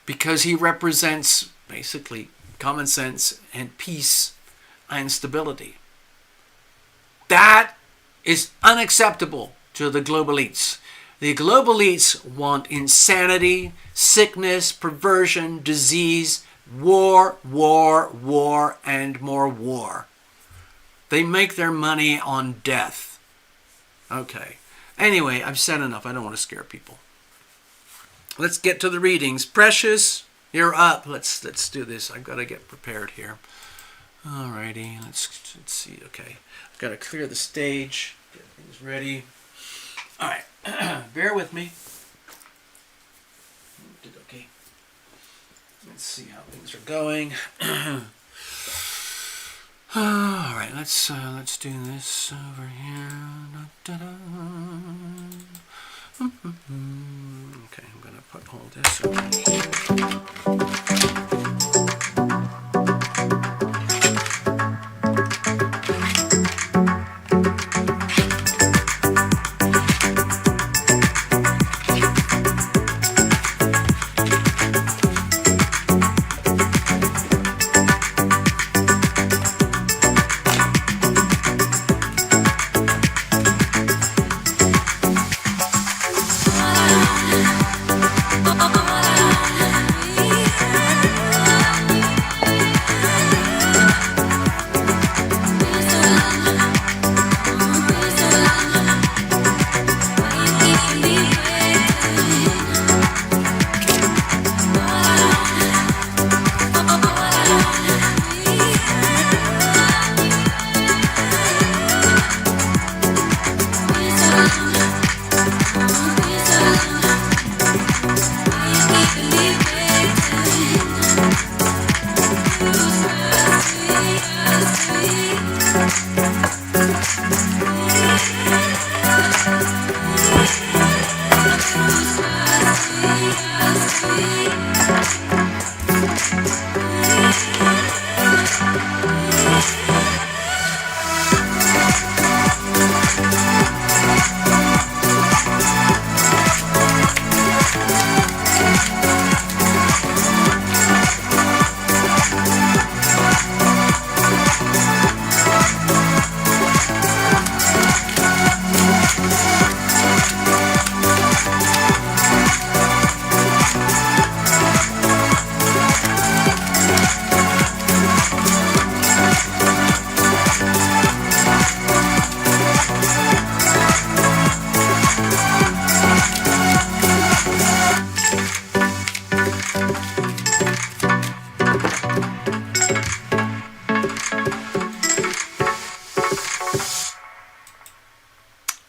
because he represents basically common sense and peace and stability. That is unacceptable to the global elites. The global elites want insanity, sickness, perversion, disease, war, war, war, and more war. They make their money on death. Okay. Anyway, I've said enough. I don't want to scare people. Let's get to the readings. Precious, you're up. Let's do this. I've got to get prepared here. Alrighty. Let's see. Okay. I've got to clear the stage. Get things ready. All right. Bear with me. Okay. Let's see how things are going. All right, let's do this over here. Okay, I'm gonna put all this over here.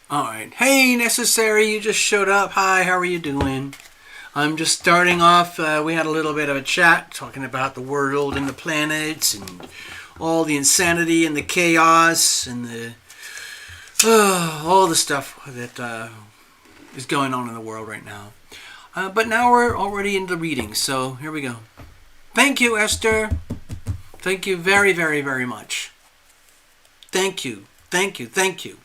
Alright, hey Necessary, you just showed up. Hi, how are you doing? I'm just starting off. We had a little bit of a chat talking about the world and the planets and all the insanity and the chaos and the all the stuff that is going on in the world right now. But now we're already in the reading, so here we go. Thank you, Esther. Thank you very, very, very much. Thank you, thank you, thank you.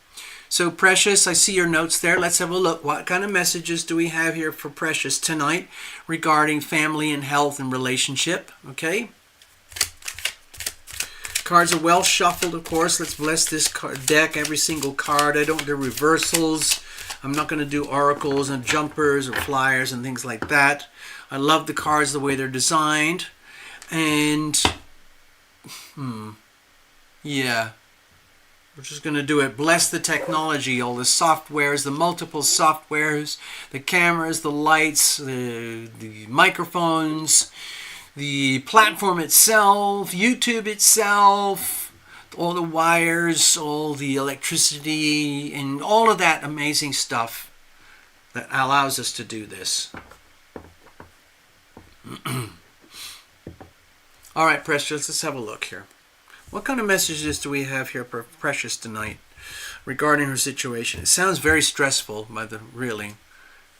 So Precious, I see your notes there. Let's have a look. What kind of messages do we have here for Precious tonight regarding family and health and relationship? Okay. Cards are well shuffled, of course. Let's bless this deck, every single card. I don't do reversals. I'm not going to do oracles and jumpers or flyers and things like that. I love the cards the way they're designed. And, yeah. We're just going to do it. Bless the technology, all the softwares, the multiple softwares, the cameras, the lights, the microphones, the platform itself, YouTube itself, all the wires, all the electricity, and all of that amazing stuff that allows us to do this. All right, Precious, let's have a look here. What kind of messages do we have here for Precious tonight regarding her situation? It sounds very stressful, really.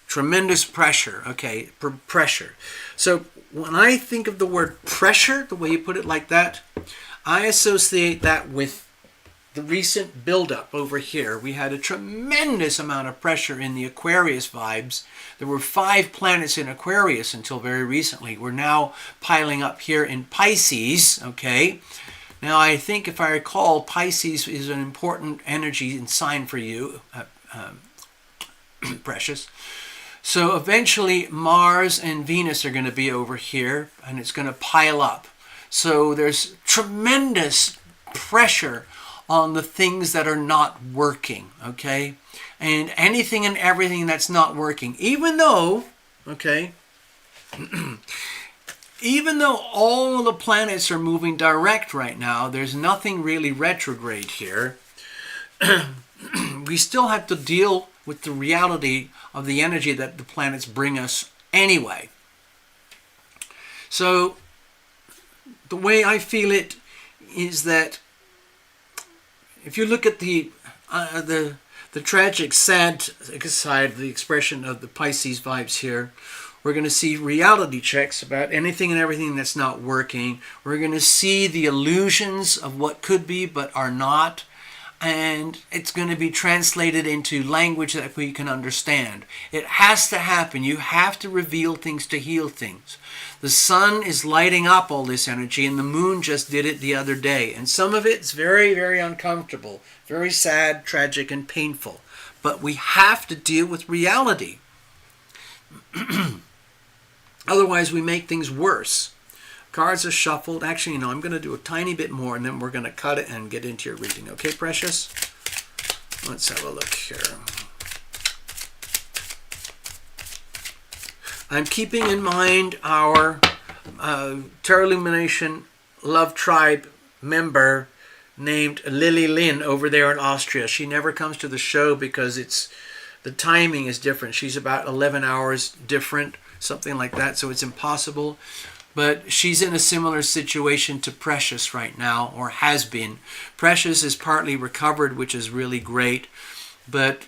Tremendous pressure. Okay, pressure. So when I think of the word pressure, the way you put it like that, I associate that with the recent buildup over here. We had a tremendous amount of pressure in the Aquarius vibes. There were 5 planets in Aquarius until very recently. We're now piling up here in Pisces, okay? Now, I think, if I recall, Pisces is an important energy and sign for you, Precious. So eventually, Mars and Venus are going to be over here, and it's going to pile up. So there's tremendous pressure on the things that are not working, okay? And anything and everything that's not working, even though, okay, even though all the planets are moving direct right now, there's nothing really retrograde here. We still have to deal with the reality of the energy that the planets bring us anyway. So the way I feel it is that if you look at the tragic, sad side, the expression of the Pisces vibes here, we're going to see reality checks about anything and everything that's not working. We're going to see the illusions of what could be but are not. And it's going to be translated into language that we can understand. It has to happen. You have to reveal things to heal things. The sun is lighting up all this energy, and the moon just did it the other day. And some of it's very, very uncomfortable, very sad, tragic, and painful. But we have to deal with reality. Otherwise, we make things worse. Cards are shuffled. Actually, I'm going to do a tiny bit more, and then we're going to cut it and get into your reading. Okay, Precious? Let's have a look here. I'm keeping in mind our TarotLumination Love Tribe member named Lily Lynn over there in Austria. She never comes to the show because the timing is different. She's about 11 hours different, something like that, so it's impossible. But she's in a similar situation to Precious right now, or has been. Precious is partly recovered, which is really great. But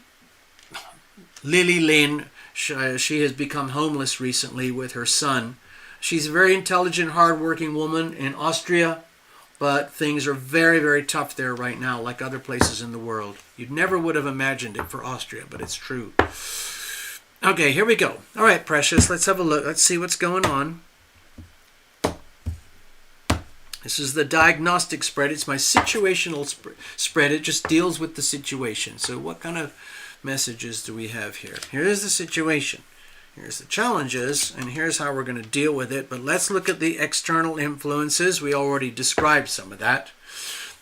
Lily Lynn, she has become homeless recently with her son. She's a very intelligent, hard-working woman in Austria, but things are very, very tough there right now, like other places in the world. You never would have imagined it for Austria, but it's true. Okay, here we go. All right, Precious, let's have a look. Let's see what's going on. This is the diagnostic spread. It's my situational spread. It just deals with the situation. So what kind of messages do we have here? Here's the situation. Here's the challenges, and here's how we're going to deal with it. But let's look at the external influences. We already described some of that.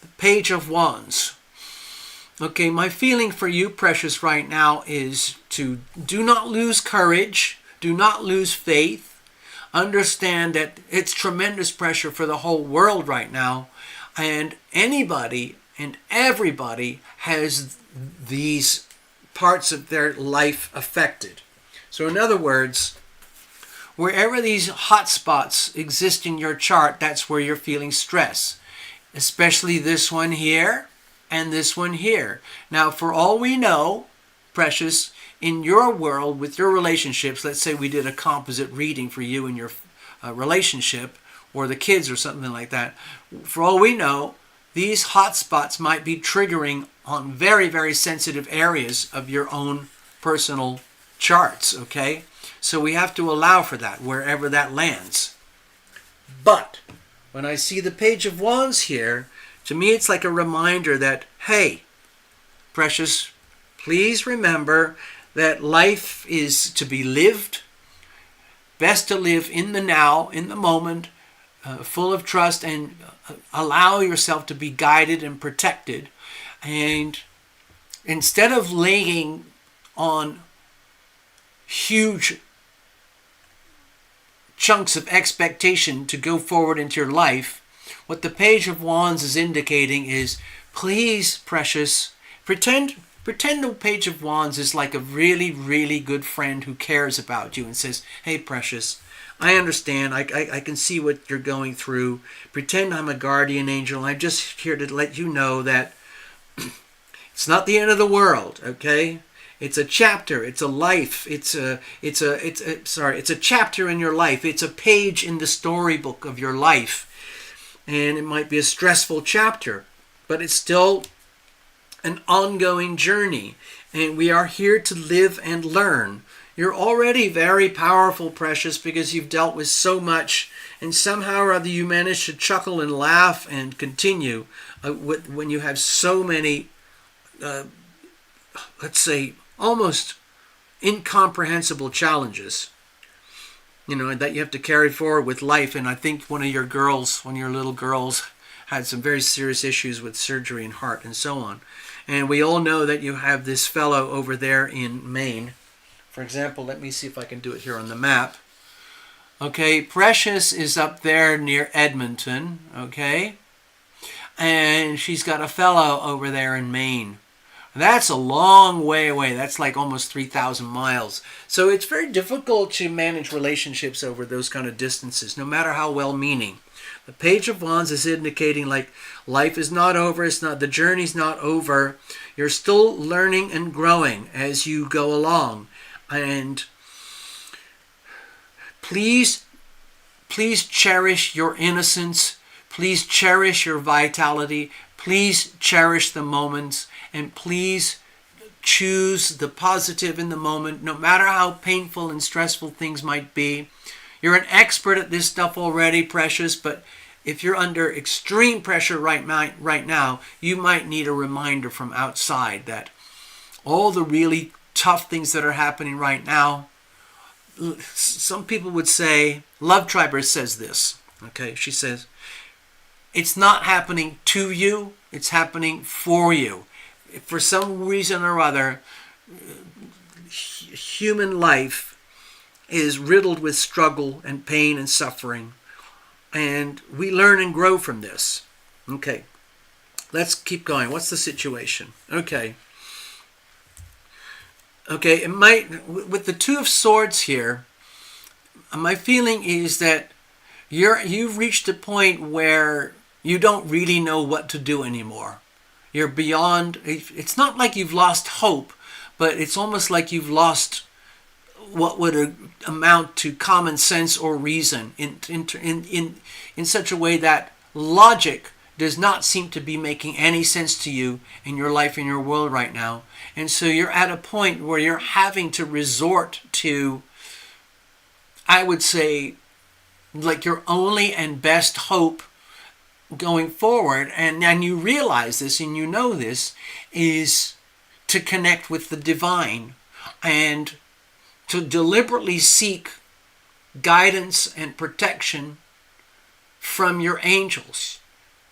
The Page of Wands. Okay, my feeling for you, Precious, right now is to do not lose courage. Do not lose faith. Understand that it's tremendous pressure for the whole world right now, and anybody and everybody has these parts of their life affected. So in other words, wherever these hot spots exist in your chart, that's where you're feeling stress, especially this one here and this one here. Now, for all we know, Precious, in your world, with your relationships, let's say we did a composite reading for you and your relationship, or the kids or something like that. For all we know, these hot spots might be triggering on very, very sensitive areas of your own personal charts, okay? So we have to allow for that, wherever that lands. But when I see the Page of Wands here, to me it's like a reminder that, hey, Precious, please remember that life is to be lived. Best to live in the now, in the moment, full of trust, and allow yourself to be guided and protected. And instead of laying on huge chunks of expectation to go forward into your life, what the Page of Wands is indicating is, please, Precious, pretend the Page of Wands is like a really, really good friend who cares about you and says, hey, Precious, I understand. I can see what you're going through. Pretend I'm a guardian angel. I'm just here to let you know that it's not the end of the world, okay? It's a chapter. It's a life. It's a chapter in your life. It's a page in the storybook of your life. And it might be a stressful chapter, but it's still an ongoing journey, and we are here to live and learn. You're already very powerful, Precious, because you've dealt with so much, and somehow or other you manage to chuckle and laugh and continue when you have so many, let's say, almost incomprehensible challenges, that you have to carry forward with life. And I think one of your little girls had some very serious issues with surgery and heart and so on. And we all know that you have this fellow over there in Maine. For example, let me see if I can do it here on the map. Okay, Precious is up there near Edmonton, okay? And she's got a fellow over there in Maine. That's a long way away. That's like almost 3,000 miles. So it's very difficult to manage relationships over those kind of distances, no matter how well-meaning. The Page of Wands is indicating like life is not over. The journey's not over. You're still learning and growing as you go along. And please cherish your innocence. Please cherish your vitality. Please cherish the moments. And please choose the positive in the moment, no matter how painful and stressful things might be. You're an expert at this stuff already, Precious, but if you're under extreme pressure right now, you might need a reminder from outside that all the really tough things that are happening right now, some people would say, Love Triber says this, okay? She says, it's not happening to you, it's happening for you. For some reason or other, human life is riddled with struggle and pain and suffering. And we learn and grow from this. Okay, let's keep going. What's the situation? Okay, with the Two of Swords here, my feeling is that You've reached a point where you don't really know what to do anymore. You're beyond, it's not like you've lost hope, but it's almost like you've lost what would amount to common sense or reason in such a way that logic does not seem to be making any sense to you in your life, in your world right now. And so you're at a point where you're having to resort to, I would say, like your only and best hope going forward, and you realize this and you know this, is to connect with the divine and to deliberately seek guidance and protection from your angels,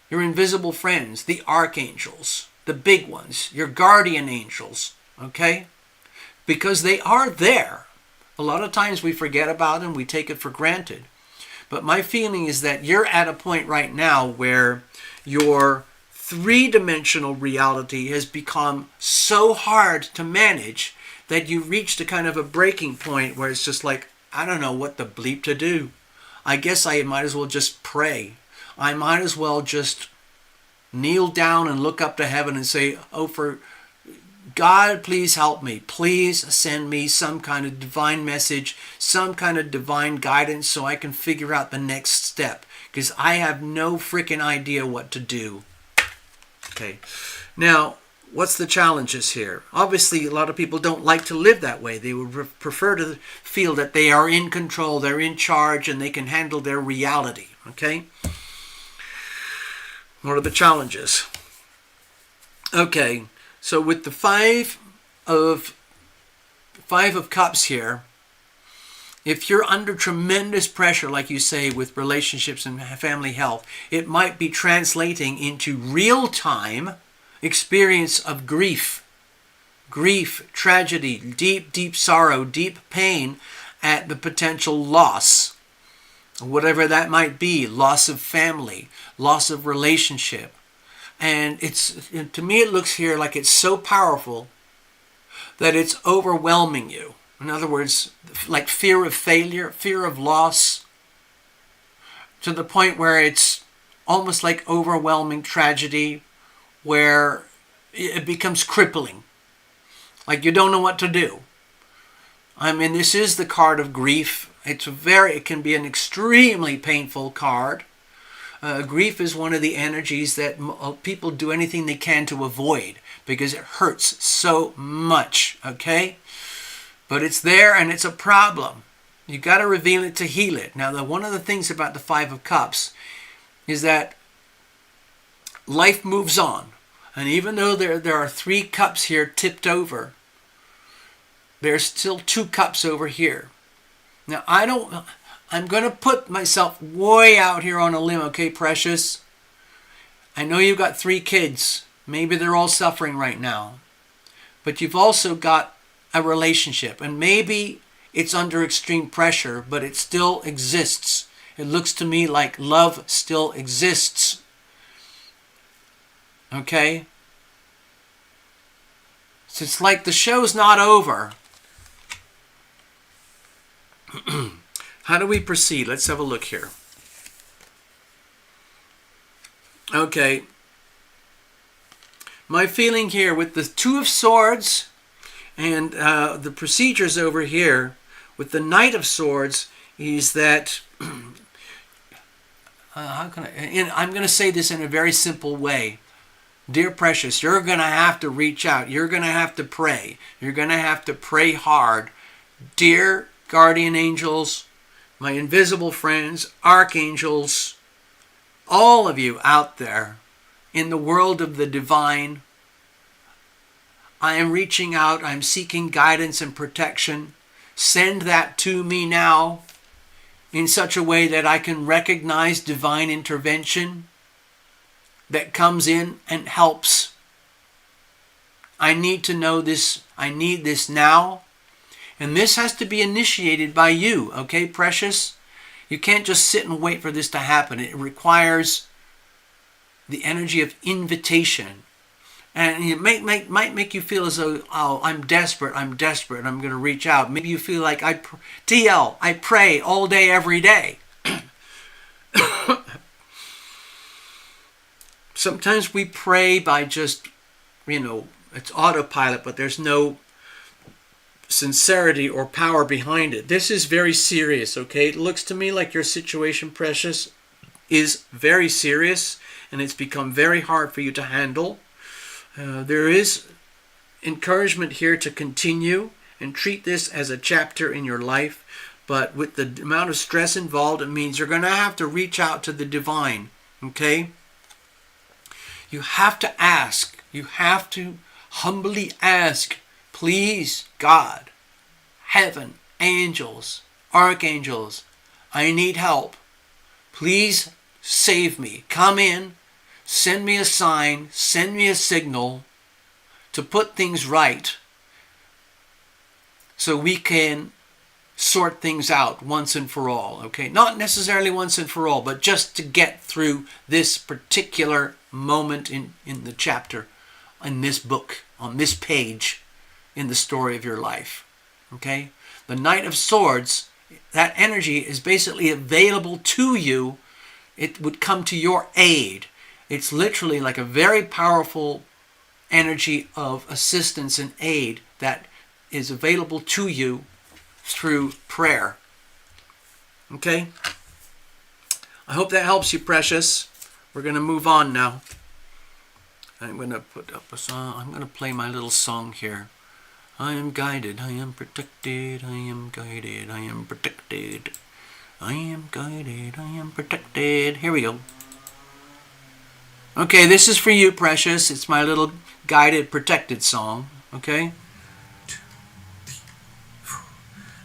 your invisible friends, the archangels, the big ones, your guardian angels, okay? Because they are there. A lot of times we forget about them, we take it for granted. But my feeling is that you're at a point right now where your three-dimensional reality has become so hard to manage that you've reached a kind of a breaking point where it's just like, I don't know what the bleep to do. I guess I might as well just pray. I might as well just kneel down and look up to heaven and say, oh, for God, please help me. Please send me some kind of divine message, some kind of divine guidance so I can figure out the next step. Because I have no freaking idea what to do. Okay. Now, what's the challenges here? Obviously, a lot of people don't like to live that way. They would prefer to feel that they are in control, they're in charge, and they can handle their reality. Okay? What are the challenges? Okay. So with the Five of Cups here, if you're under tremendous pressure, like you say, with relationships and family health, it might be translating into real-time experience of grief. Grief, tragedy, deep, deep sorrow, deep pain at the potential loss. Whatever that might be, loss of family, loss of relationship. And to me it looks here like it's so powerful that it's overwhelming you. In other words, like fear of failure, fear of loss, to the point where it's almost like overwhelming tragedy, where it becomes crippling. Like you don't know what to do. I mean, this is the card of grief. It can be an extremely painful card. Grief is one of the energies that people do anything they can to avoid because it hurts so much, okay? But it's there and it's a problem. You got to reveal it to heal it. Now, one of the things about the Five of Cups is that life moves on. And even though there are 3 cups here tipped over, there's still 2 cups over here. Now, I'm going to put myself way out here on a limb, okay, precious? I know you've got 3 kids. Maybe they're all suffering right now. But you've also got a relationship. And maybe it's under extreme pressure, but it still exists. It looks to me like love still exists. Okay? So it's like the show's not over. How do we proceed? Let's have a look here. Okay. My feeling here with the Two of Swords and the procedures over here with the Knight of Swords is that I'm going to say this in a very simple way. Dear precious, you're going to have to reach out. You're going to have to pray. You're going to have to pray hard. Dear guardian angels, my invisible friends, archangels, all of you out there in the world of the divine, I am reaching out. I'm seeking guidance and protection. Send that to me now in such a way that I can recognize divine intervention that comes in and helps. I need to know this. I need this now. And this has to be initiated by you, okay, precious? You can't just sit and wait for this to happen. It requires the energy of invitation. And it might make you feel as though, oh, I'm desperate, I'm going to reach out. Maybe you feel like, I pray all day, every day. Sometimes we pray by just, it's autopilot, but there's no sincerity or power behind it. This is very serious, okay? It looks to me like your situation, precious, is very serious, and it's become very hard for you to handle. There is encouragement here to continue and treat this as a chapter in your life, but with the amount of stress involved, it means you're going to have to reach out to the divine, okay? You have to ask. You have to humbly ask, please, God, heaven, angels, archangels, I need help. Please save me. Come in, send me a sign, send me a signal to put things right so we can sort things out once and for all, okay? Not necessarily once and for all, but just to get through this particular moment in the chapter, in this book, on this page in the story of your life, okay? The Knight of Swords, that energy is basically available to you. It would come to your aid. It's literally like a very powerful energy of assistance and aid that is available to you through prayer. Okay? I hope that helps you, precious. We're going to move on now. I'm going to put up a song. I'm going to play my little song here. I am guided, I am protected, I am guided, I am protected. I am guided, I am protected. Here we go. Okay, this is for you, precious. It's my little guided, protected song. Okay?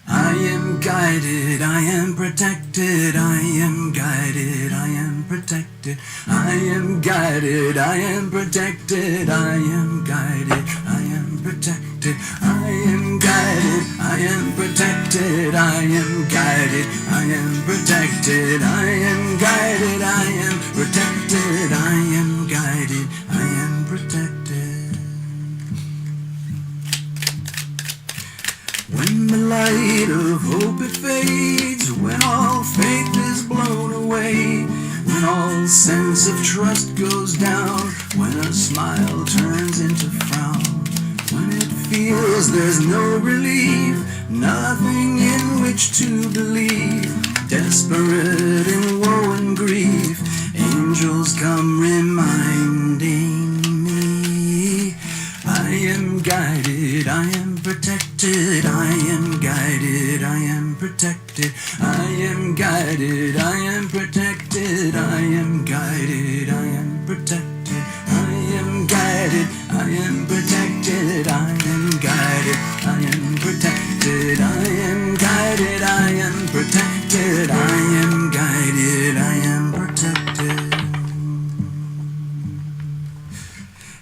I am guided, I am protected, I am guided, I am protected. I am guided, I am protected, I am guided, I am protected. I am guided, I am protected, I am guided, I am protected. I am guided, I am protected, I am guided, I am protected. When the light of hope it fades, when all faith is blown away, when all sense of trust goes down, when a smile turns into frown, when it feels there's no relief, nothing in which to believe, desperate in woe and grief, angels come reminding me, I am guided, I am protected, I am guided, I am protected, I am guided, I am protected, I am guided, I am protected, I am guided, I am protected, I am guided, I am protected, I am guided, I am protected, I am guided, I am protected.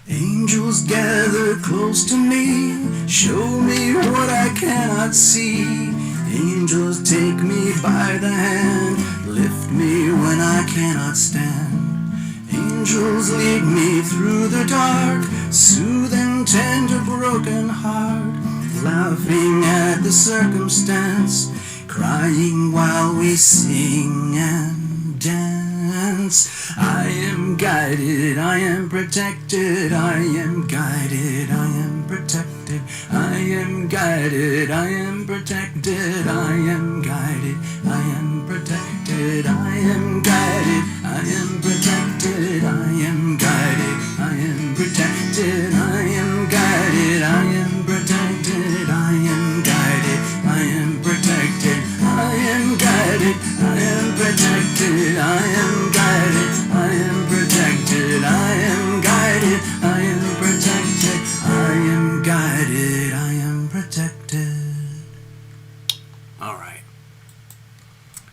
Angels gather close to me, show me what I cannot see. Angels take me by the hand, lift me when I cannot stand. Angels lead me through the dark, soothe and tend a broken heart, laughing at the circumstance, crying while we sing and dance. I am guided, I am protected, I am guided, I am protected, I am guided, I am protected, I am guided, I am protected, I am guided, I am protected, I am guided, I am protected, I am guided, I am protected, I am guided, I am protected, I am guided, I am protected, I am guided, I am protected, I am guided, I am protected, I am guided, I am protected. All right.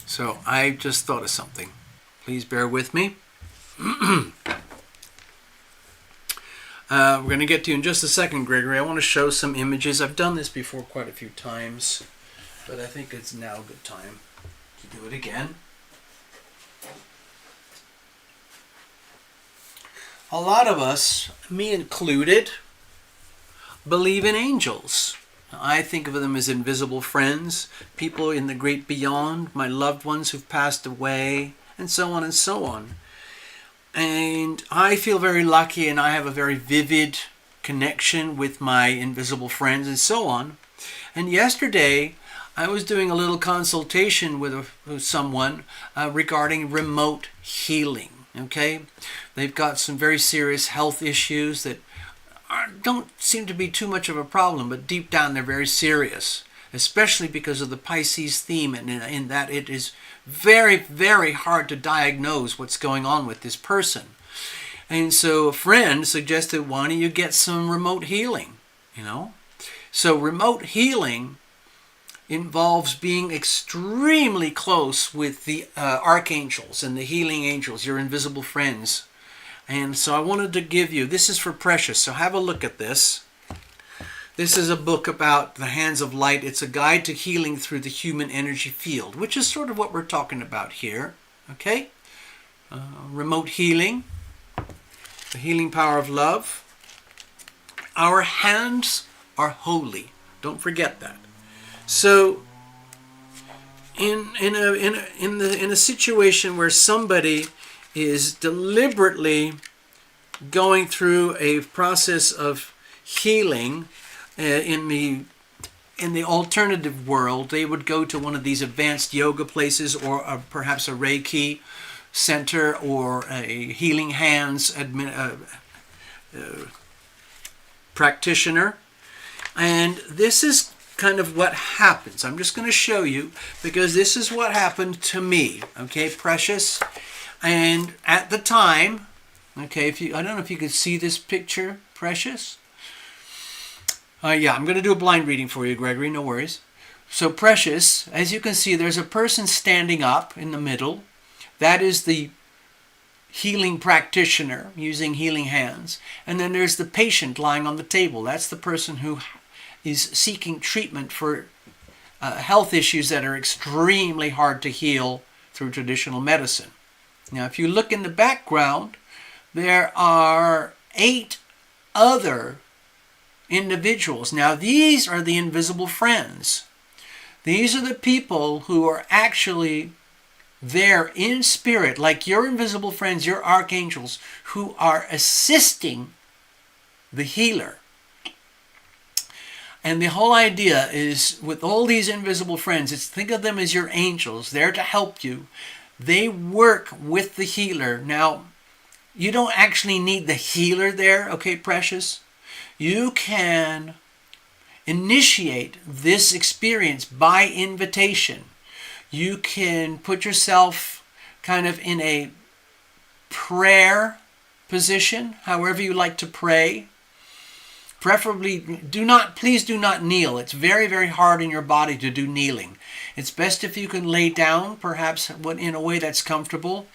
So I just thought of something. Please bear with me. We're going to get to you in just a second, Gregory. I want to show some images. I've done this before quite a few times, but I think it's now a good time to do it again. A lot of us, me included, believe in angels. I think of them as invisible friends, people in the great beyond, my loved ones who've passed away, and so on and so on. And I feel very lucky, and I have a very vivid connection with my invisible friends and so on. And yesterday, I was doing a little consultation with someone regarding remote healing. Okay, they've got some very serious health issues that don't seem to be too much of a problem, but deep down they're very serious, especially because of the Pisces theme, and in that it is very, very hard to diagnose what's going on with this person. And so a friend suggested, why don't you get some remote healing, you know? So remote healing involves being extremely close with the archangels and the healing angels, your invisible friends. And so I wanted to give you, this is for Precious, so have a look at this. This is a book about the hands of light. It's a guide to healing through the human energy field, which is sort of what we're talking about here, okay? Remote healing, the healing power of love. Our hands are holy. Don't forget that. So, in a situation where somebody is deliberately going through a process of healing, in the alternative world, they would go to one of these advanced yoga places, or perhaps a Reiki center, or a healing hands practitioner. And this is kind of what happens. I'm just going to show you, because this is what happened to me, okay, Precious? And at the time, okay, I don't know if you can see this picture, Precious. Yeah, I'm going to do a blind reading for you, Gregory, no worries. So Precious, as you can see, there's a person standing up in the middle. That is the healing practitioner using healing hands. And then there's the patient lying on the table. That's the person who is seeking treatment for health issues that are extremely hard to heal through traditional medicine. Now, if you look in the background, there are 8 other individuals. Now, these are the invisible friends. These are the people who are actually there in spirit, like your invisible friends, your archangels, who are assisting the healer. And the whole idea is, with all these invisible friends, it's think of them as your angels, there to help you. They work with the healer. Now, you don't actually need the healer there, okay, Precious? You can initiate this experience by invitation. You can put yourself kind of in a prayer position, however you like to pray. Preferably, please do not kneel. It's very, very hard in your body to do kneeling. It's best if you can lay down, perhaps in a way that's comfortable,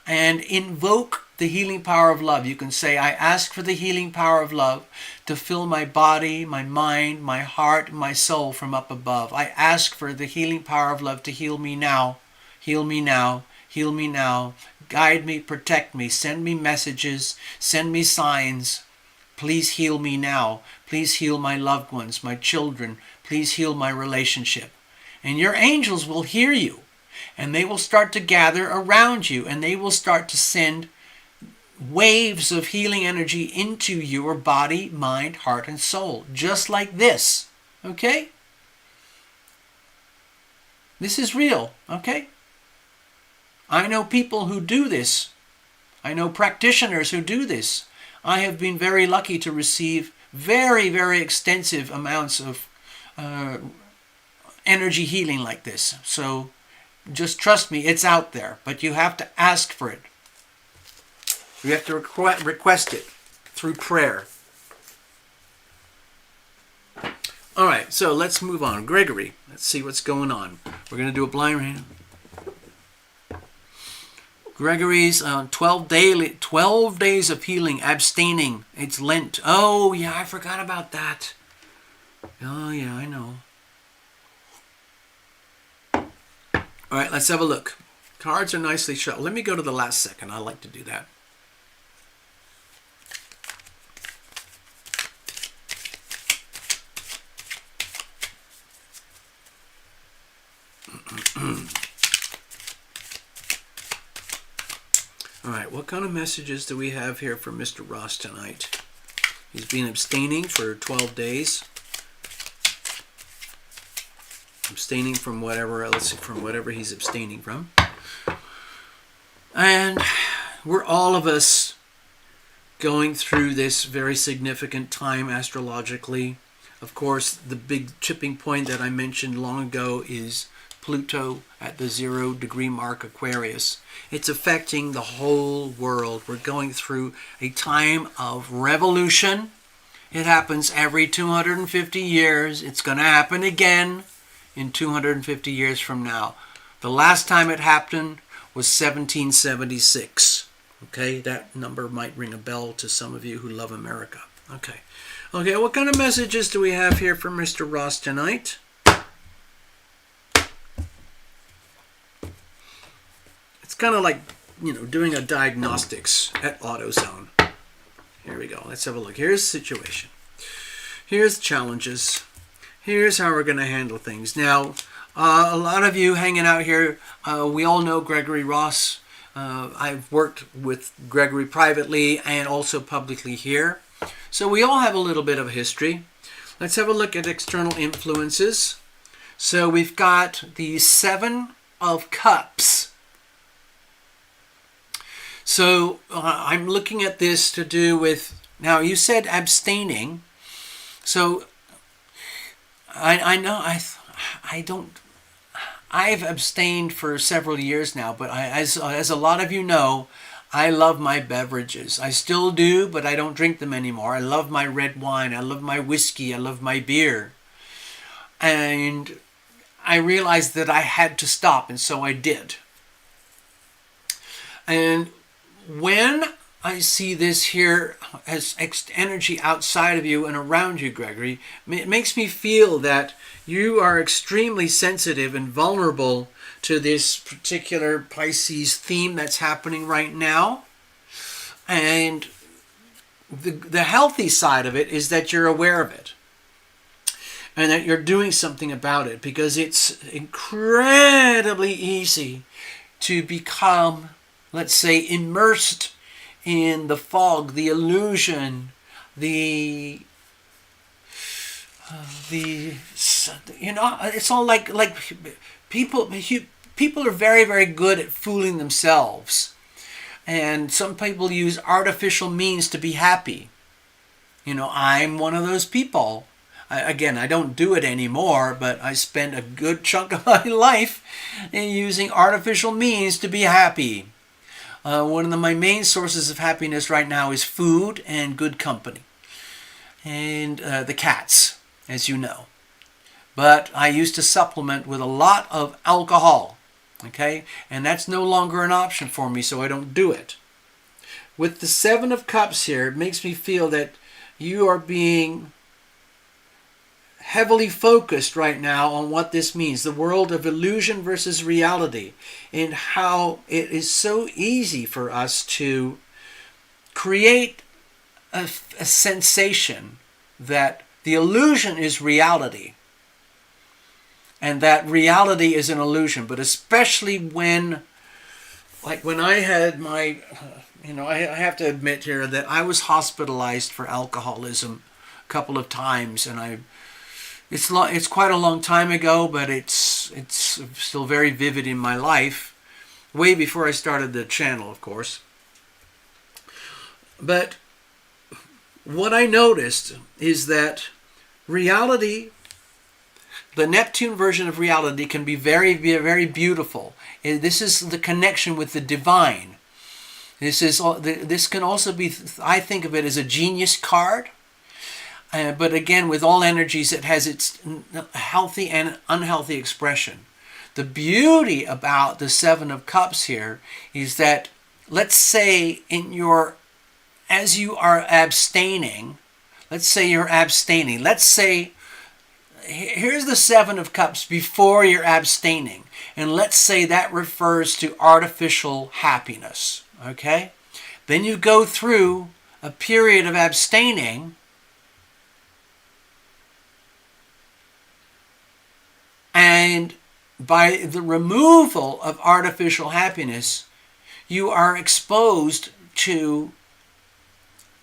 and invoke the healing power of love. You can say, I ask for the healing power of love to fill my body, my mind, my heart, my soul from up above. I ask for the healing power of love to heal me now. Heal me now. Heal me now. Guide me, protect me, send me messages, send me signs. Please heal me now. Please heal my loved ones, my children. Please heal my relationship. And your angels will hear you, and they will start to gather around you, and they will start to send waves of healing energy into your body, mind, heart, and soul, just like this, okay? This is real, okay? I know people who do this. I know practitioners who do this. I have been very lucky to receive very, very extensive amounts of energy healing like this. So just trust me, it's out there, but you have to ask for it. You have to request it through prayer. All right, so let's move on. Gregory, let's see what's going on. We're going to do a blind reading. Gregory's 12 days of healing, abstaining. It's Lent. Oh, yeah, I forgot about that. Oh, yeah, I know. All right, let's have a look. Cards are nicely shuffled. Let me go to the last second. I like to do that. All right, what kind of messages do we have here for Mr. Ross tonight? He's been abstaining for 12 days. Abstaining from whatever, let's see, from whatever he's abstaining from. And we're all of us going through this very significant time astrologically. Of course, the big tipping point that I mentioned long ago is Pluto at the 0 degree mark Aquarius. It's affecting the whole world. We're going through a time of revolution. It happens every 250 years. It's going to happen again in 250 years from now. The last time it happened was 1776. Okay, that number might ring a bell to some of you who love America. Okay, what kind of messages do we have here for Mr. Ross tonight? It's kind of like, doing a diagnostics at AutoZone. Here we go. Let's have a look. Here's the situation. Here's the challenges. Here's how we're going to handle things. Now, a lot of you hanging out here, we all know Gregory Ross. I've worked with Gregory privately and also publicly here. So we all have a little bit of history. Let's have a look at external influences. So we've got the 7 of Cups. So I'm looking at this to do with, now you said abstaining. So I know I've abstained for several years now, but as a lot of you know, I love my beverages. I still do, but I don't drink them anymore. I love my red wine. I love my whiskey. I love my beer. And I realized that I had to stop, and so I did. And when I see this here as energy outside of you and around you, Gregory, it makes me feel that you are extremely sensitive and vulnerable to this particular Pisces theme that's happening right now. And the healthy side of it is that you're aware of it and that you're doing something about it, because it's incredibly easy to become, let's say, immersed in the fog, the illusion, it's all like people are very, very good at fooling themselves, and some people use artificial means to be happy. I'm one of those people. I don't do it anymore, but I spent a good chunk of my life in using artificial means to be happy. One of my main sources of happiness right now is food and good company. And the cats, as you know. But I used to supplement with a lot of alcohol. Okay? And that's no longer an option for me, so I don't do it. With the 7 of Cups here, it makes me feel that you are being heavily focused right now on what this means, the world of illusion versus reality, and how it is so easy for us to create a sensation that the illusion is reality and that reality is an illusion. But especially when I had my, I have to admit here that I was hospitalized for alcoholism a couple of times, and it's quite a long time ago, but it's still very vivid in my life, way before I started the channel, of course. But what I noticed is that reality, the Neptune version of reality, can be very, very beautiful. And this is the connection with the divine. This can also be, I think of it as a genius card. But again, with all energies, it has its healthy and unhealthy expression. The beauty about the 7 of Cups here is that, let's say as you are abstaining, let's say here's the 7 of Cups before you're abstaining. And let's say that refers to artificial happiness, okay? Then you go through a period of abstaining, and by the removal of artificial happiness, you are exposed to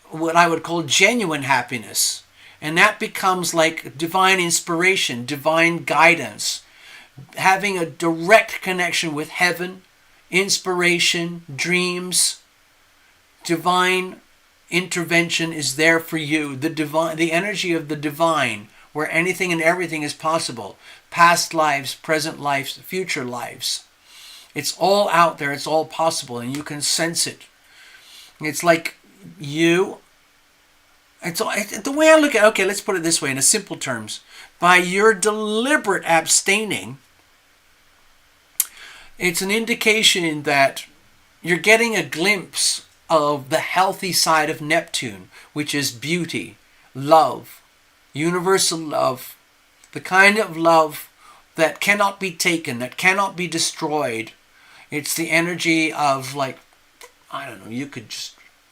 what I would call genuine happiness. And that becomes like divine inspiration, divine guidance, having a direct connection with heaven, inspiration, dreams, divine intervention is there for you. The energy of the divine, where anything and everything is possible. Past lives, present lives, future lives. It's all out there, it's all possible, and you can sense it. It's like the way I look at it, okay, let's put it this way in simple terms. By your deliberate abstaining, it's an indication that you're getting a glimpse of the healthy side of Neptune, which is beauty, love, universal love, the kind of love that cannot be taken, that cannot be destroyed. It's the energy of, like, I don't know,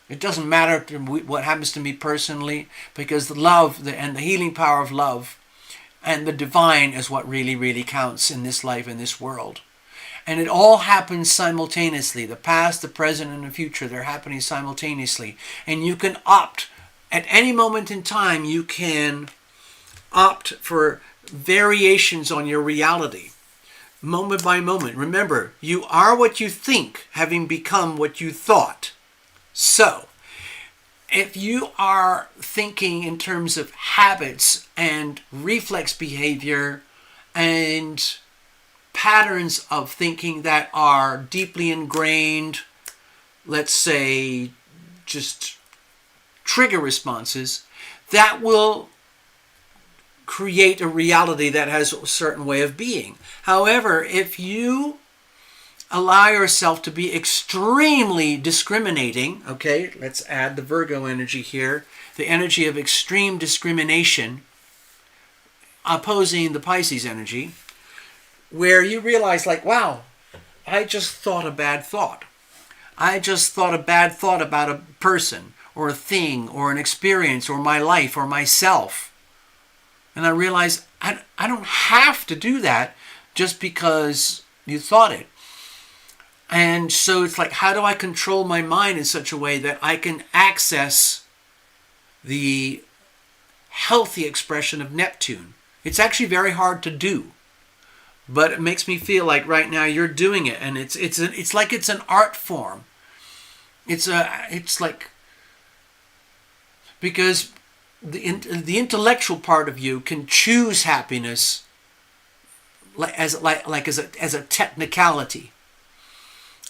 it doesn't matter what happens to me personally, because the love and the healing power of love and the divine is what really, really counts in this life, in this world. And it all happens simultaneously. The past, the present, and the future, they're happening simultaneously. And you can opt, at any moment in time, you can opt for variations on your reality, moment by moment. Remember, you are what you think, having become what you thought. So, if you are thinking in terms of habits and reflex behavior and patterns of thinking that are deeply ingrained, let's say just trigger responses, that will create a reality that has a certain way of being. However, if you allow yourself to be extremely discriminating, okay, let's add the Virgo energy here, the energy of extreme discrimination opposing the Pisces energy, where you realize, like, wow, I just thought a bad thought. I just thought a bad thought about a person or a thing or an experience or my life or myself. And I realize I don't have to do that just because you thought it. And so it's like, how do I control my mind in such a way that I can access the healthy expression of Neptune? It's actually very hard to do. But it makes me feel like right now you're doing it, and it's like it's an art form. It's like, because the intellectual part of you can choose happiness as a technicality.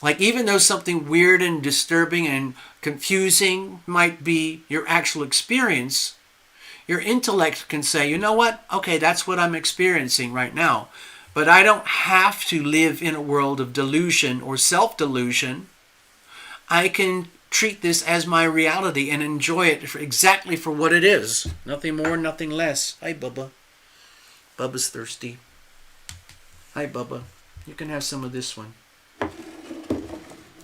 Like, even though something weird and disturbing and confusing might be your actual experience, your intellect can say, you know what? Okay, that's what I'm experiencing right now. But I don't have to live in a world of delusion or self-delusion. I can treat this as my reality and enjoy it exactly for what it is. Nothing more, nothing less. Hi, Bubba. Bubba's thirsty. Hi, Bubba. You can have some of this one.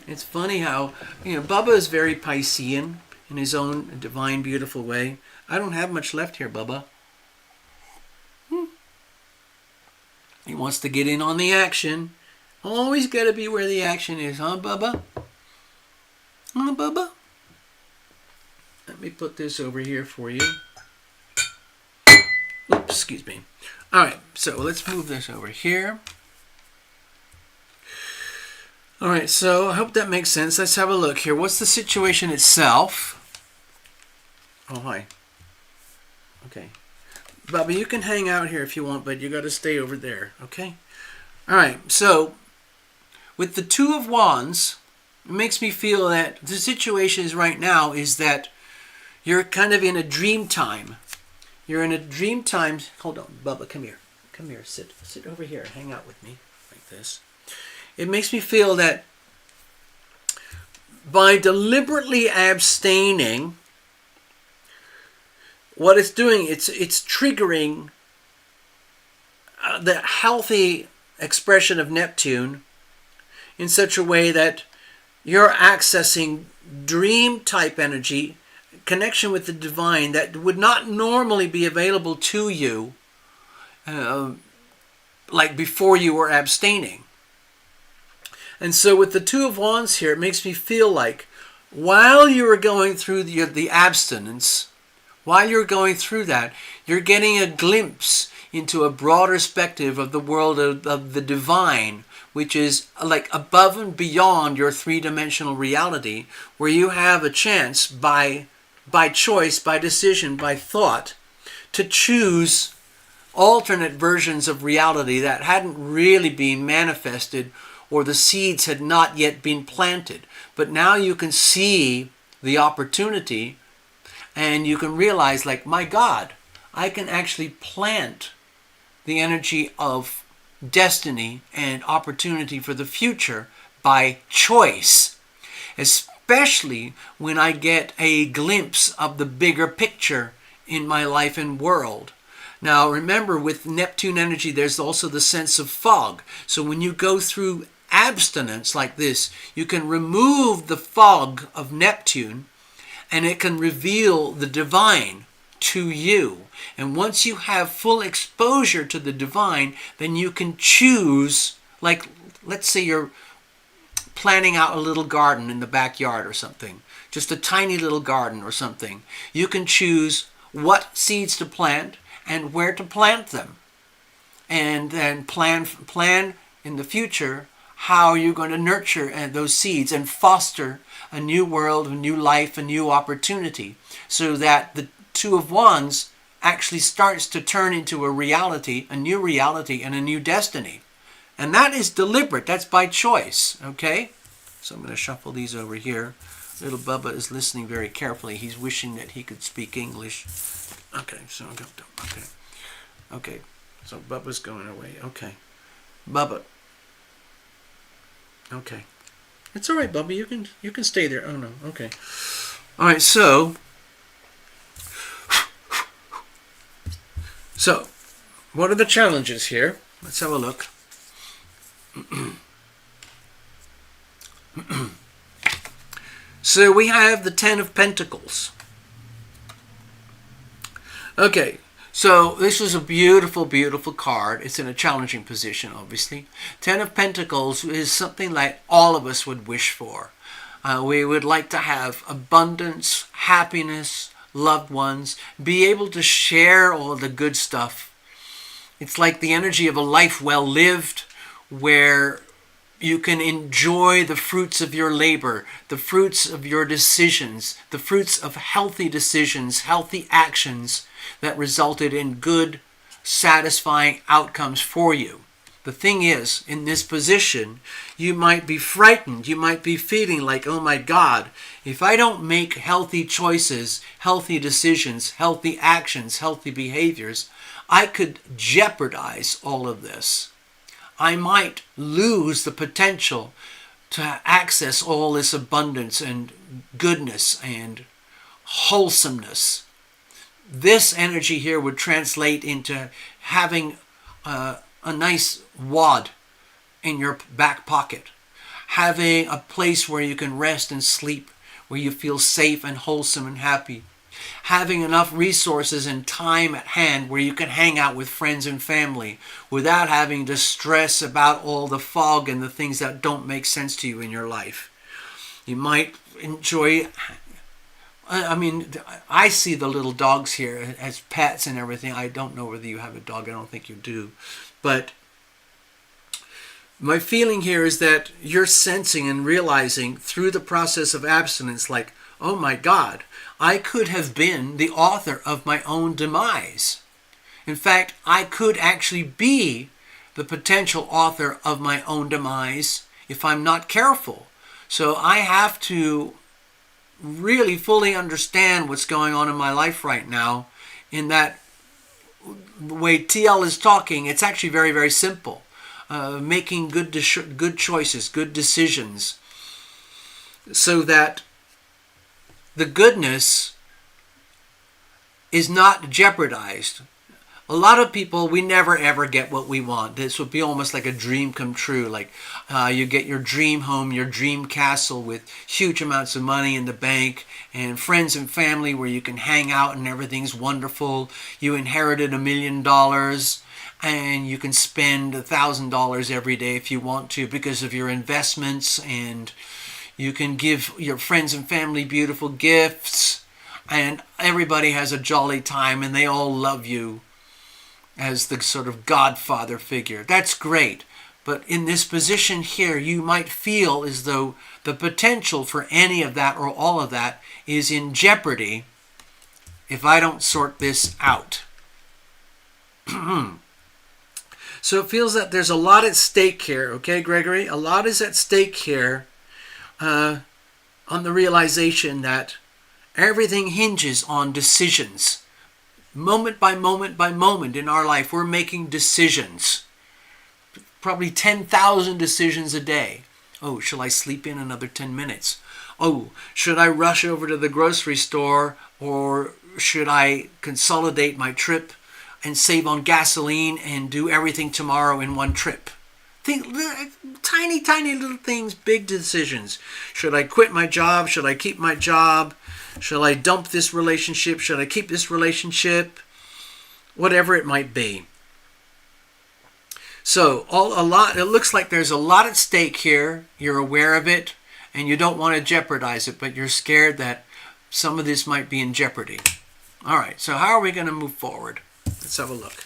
It's funny how, Bubba is very Piscean in his own divine, beautiful way. I don't have much left here, Bubba. He wants to get in on the action. Always got to be where the action is, huh, Bubba? Huh, Bubba? Let me put this over here for you. Oops, excuse me. All right, so let's move this over here. All right, so I hope that makes sense. Let's have a look here. What's the situation itself? Oh, hi. Okay. Bubba, you can hang out here if you want, but you got to stay over there, okay? All right, so with the Two of Wands, it makes me feel that the situation is right now is that you're kind of in a dream time. You're in a dream time. Hold on, Bubba, come here. Come here, sit over here. Hang out with me like this. It makes me feel that by deliberately abstaining, what it's doing, it's triggering the healthy expression of Neptune in such a way that you're accessing dream type energy, connection with the divine that would not normally be available to you like before you were abstaining. And so with the Two of Wands here, it makes me feel like while you were going through the abstinence, while you're going through that, you're getting a glimpse into a broader perspective of the world of the divine, which is like above and beyond your three-dimensional reality, where you have a chance by choice, by decision, by thought, to choose alternate versions of reality that hadn't really been manifested, or the seeds had not yet been planted. But now you can see the opportunity, and you can realize, like, my God, I can actually plant the energy of destiny and opportunity for the future by choice, especially when I get a glimpse of the bigger picture in my life and world. Now remember, with Neptune energy, there's also the sense of fog. So when you go through abstinence like this, you can remove the fog of Neptune, and it can reveal the divine to you. And once you have full exposure to the divine, then you can choose, like, let's say you're planning out a little garden in the backyard or something, just a tiny little garden or something. You can choose what seeds to plant and where to plant them, and then plan in the future how you're going to nurture those seeds and foster a new world, a new life, a new opportunity, so that the Two of Wands actually starts to turn into a reality, a new reality, and a new destiny. And that is deliberate. That's by choice, okay? So I'm going to shuffle these over here. Little Bubba is listening very carefully. He's wishing that he could speak English. Okay, so okay. So Bubba's going away. Okay. Bubba. Okay. It's all right, Bubba. You can stay there. Oh no. Okay. All right. So what are the challenges here? Let's have a look. So we have the Ten of Pentacles. Okay, so this was a beautiful, beautiful card. It's in a challenging position, obviously. Ten of Pentacles is something like all of us would wish for. We would like to have abundance, happiness, loved ones, be able to share all the good stuff. It's like the energy of a life well lived, where you can enjoy the fruits of your labor, the fruits of your decisions, the fruits of healthy decisions, healthy actions that resulted in good, satisfying outcomes for you. The thing is, in this position, you might be frightened. You might be feeling like, oh my God, if I don't make healthy choices, healthy decisions, healthy actions, healthy behaviors, I could jeopardize all of this. I might lose the potential to access all this abundance and goodness and wholesomeness. This energy here would translate into having a nice wad in your back pocket, having a place where you can rest and sleep, where you feel safe and wholesome and happy, having enough resources and time at hand where you can hang out with friends and family without having to stress about all the fog and the things that don't make sense to you in your life. You might enjoy, I see the little dogs here as pets and everything. I don't know whether you have a dog. I don't think you do. But my feeling here is that you're sensing and realizing through the process of abstinence, like, oh my God, I could have been the author of my own demise. In fact, I could actually be the potential author of my own demise if I'm not careful. So I have to really fully understand what's going on in my life right now. In that, the way TL is talking, it's actually very, very simple. Making good choices, good decisions, so that the goodness is not jeopardized. A lot of people, we never ever get what we want. This would be almost like a dream come true. Like you get your dream home, your dream castle with huge amounts of money in the bank and friends and family where you can hang out and everything's wonderful. You inherited $1 million and you can spend $1,000 every day if you want to because of your investments, and you can give your friends and family beautiful gifts, and everybody has a jolly time and they all love you as the sort of godfather figure. That's great. But in this position here, you might feel as though the potential for any of that or all of that is in jeopardy if I don't sort this out. So it feels that there's a lot at stake here, okay, Gregory? A lot is at stake here on the realization that everything hinges on decisions. Moment by moment by moment in our life, we're making decisions. Probably 10,000 decisions a day. Oh, shall I sleep in another 10 minutes? Oh, should I rush over to the grocery store, or should I consolidate my trip and save on gasoline and do everything tomorrow in one trip? Tiny, tiny little things, big decisions. Should I quit my job? Should I keep my job? Shall I dump this relationship? Should I keep this relationship? Whatever it might be. So it looks like there's a lot at stake here. You're aware of it, and you don't want to jeopardize it, but you're scared that some of this might be in jeopardy. All right, so how are we going to move forward? Let's have a look.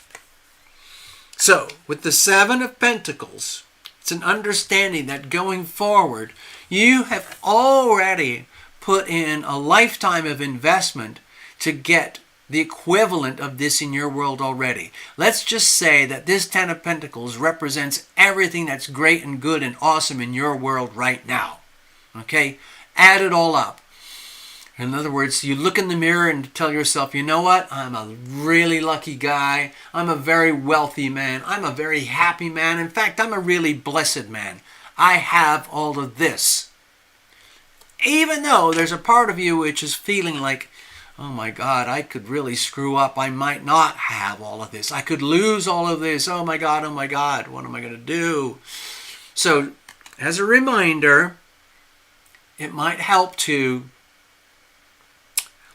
So, with the Seven of Pentacles, it's an understanding that going forward, you have already put in a lifetime of investment to get the equivalent of this in your world already. Let's just say that this Ten of Pentacles represents everything that's great and good and awesome in your world right now. Okay? Add it all up. In other words, you look in the mirror and tell yourself, you know what? I'm a really lucky guy. I'm a very wealthy man. I'm a very happy man. In fact, I'm a really blessed man. I have all of this. Even though there's a part of you which is feeling like, oh my God, I could really screw up. I might not have all of this. I could lose all of this. Oh my God, what am I going to do? So, as a reminder, it might help to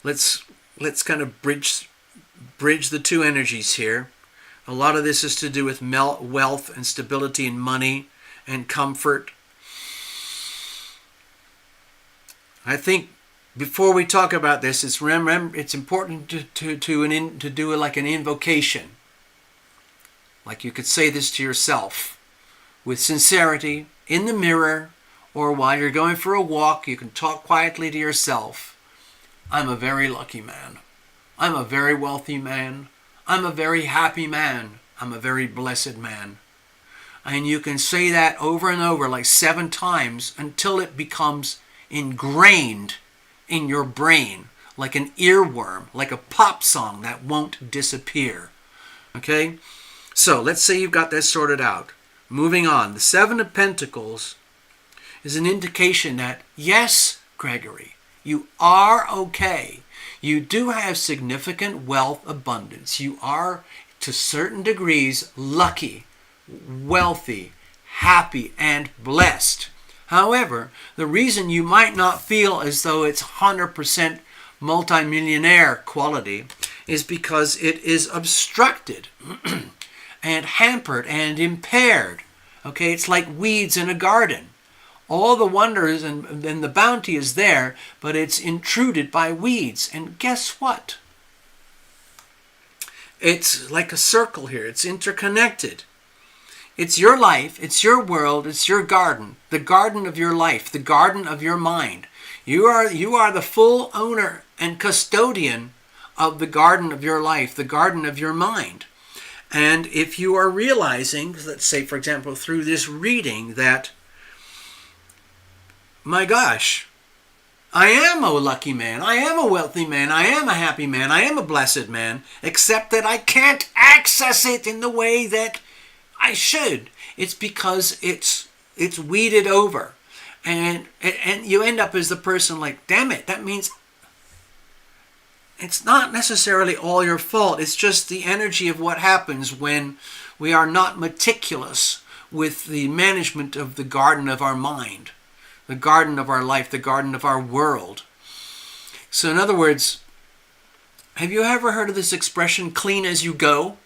let's kind of bridge the two energies here. A lot of this is to do with wealth and stability and money and comfort. I think before we talk about this, it's important to do like an invocation. Like you could say this to yourself with sincerity in the mirror, or while you're going for a walk, you can talk quietly to yourself. I'm a very lucky man. I'm a very wealthy man. I'm a very happy man. I'm a very blessed man. And you can say that over and over like 7 times until it becomes ingrained in your brain, like an earworm, like a pop song that won't disappear. Okay? So let's say you've got that sorted out. Moving on. The Seven of Pentacles is an indication that, yes, Gregory, you are okay. You do have significant wealth abundance. You are, to certain degrees, lucky, wealthy, happy, and blessed. However, the reason you might not feel as though it's 100% multimillionaire quality is because it is obstructed and hampered and impaired. Okay, it's like weeds in a garden. All the wonders and the bounty is there, but it's intruded by weeds. And guess what? It's like a circle here. It's interconnected. It's your life, it's your world, it's your garden. The garden of your life, the garden of your mind. You are the full owner and custodian of the garden of your life, the garden of your mind. And if you are realizing, let's say, for example, through this reading that, my gosh, I am a lucky man, I am a wealthy man, I am a happy man, I am a blessed man, except that I can't access it in the way that I should. It's because it's weeded over. And you end up as the person like, damn it, that means it's not necessarily all your fault. It's just the energy of what happens when we are not meticulous with the management of the garden of our mind, the garden of our life, the garden of our world. So in other words, have you ever heard of this expression, clean as you go?